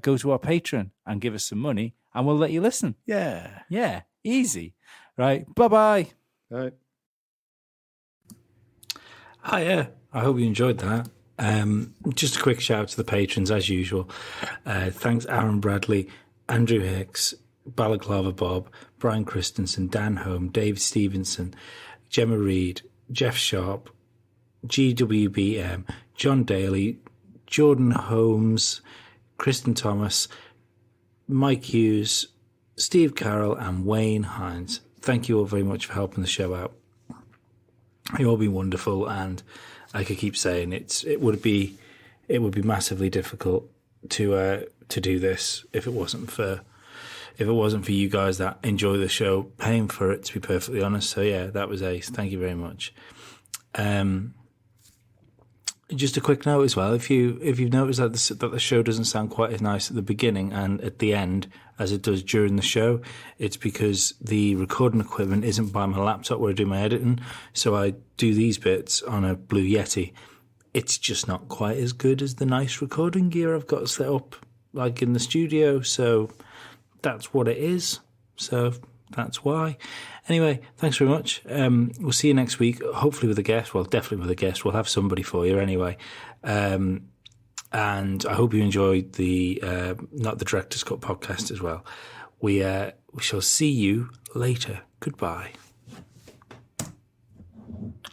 go to our Patreon and give us some money and we'll let you listen. Yeah. Yeah. Easy. Right. Bye-bye. Right. Hiya. I hope you enjoyed that. Just a quick shout out to the patrons as usual. Thanks Aaron Bradley, Andrew Hicks, Balaclava Bob, Brian Christensen, Dan Home, Dave Stevenson, Gemma Reed, Jeff Sharp, GWBM, John Daly, Jordan Holmes, Kristen Thomas, Mike Hughes, Steve Carroll and Wayne Hines. Thank you all very much for helping the show out. You've all been wonderful, and like I keep saying, it would be massively difficult to do this if it wasn't for you guys that enjoy the show paying for it, to be perfectly honest. So yeah, that was ace. Thank you very much. Just a quick note as well. If you've noticed that the show doesn't sound quite as nice at the beginning and at the end as it does during the show, it's because the recording equipment isn't by my laptop where I do my editing. So I do these bits on a Blue Yeti. It's just not quite as good as the nice recording gear I've got set up like in the studio. So that's what it is. So that's why. Anyway, thanks very much. We'll see you next week, hopefully with a guest. Well, definitely with a guest. We'll have somebody for you anyway. And I hope you enjoyed the Not the Director's Cut podcast as well. We shall see you later. Goodbye.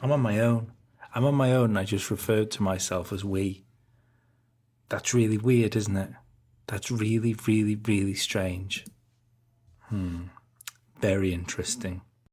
I'm on my own. And I just referred to myself as we. That's really weird, isn't it? That's really, really, really strange. Very interesting.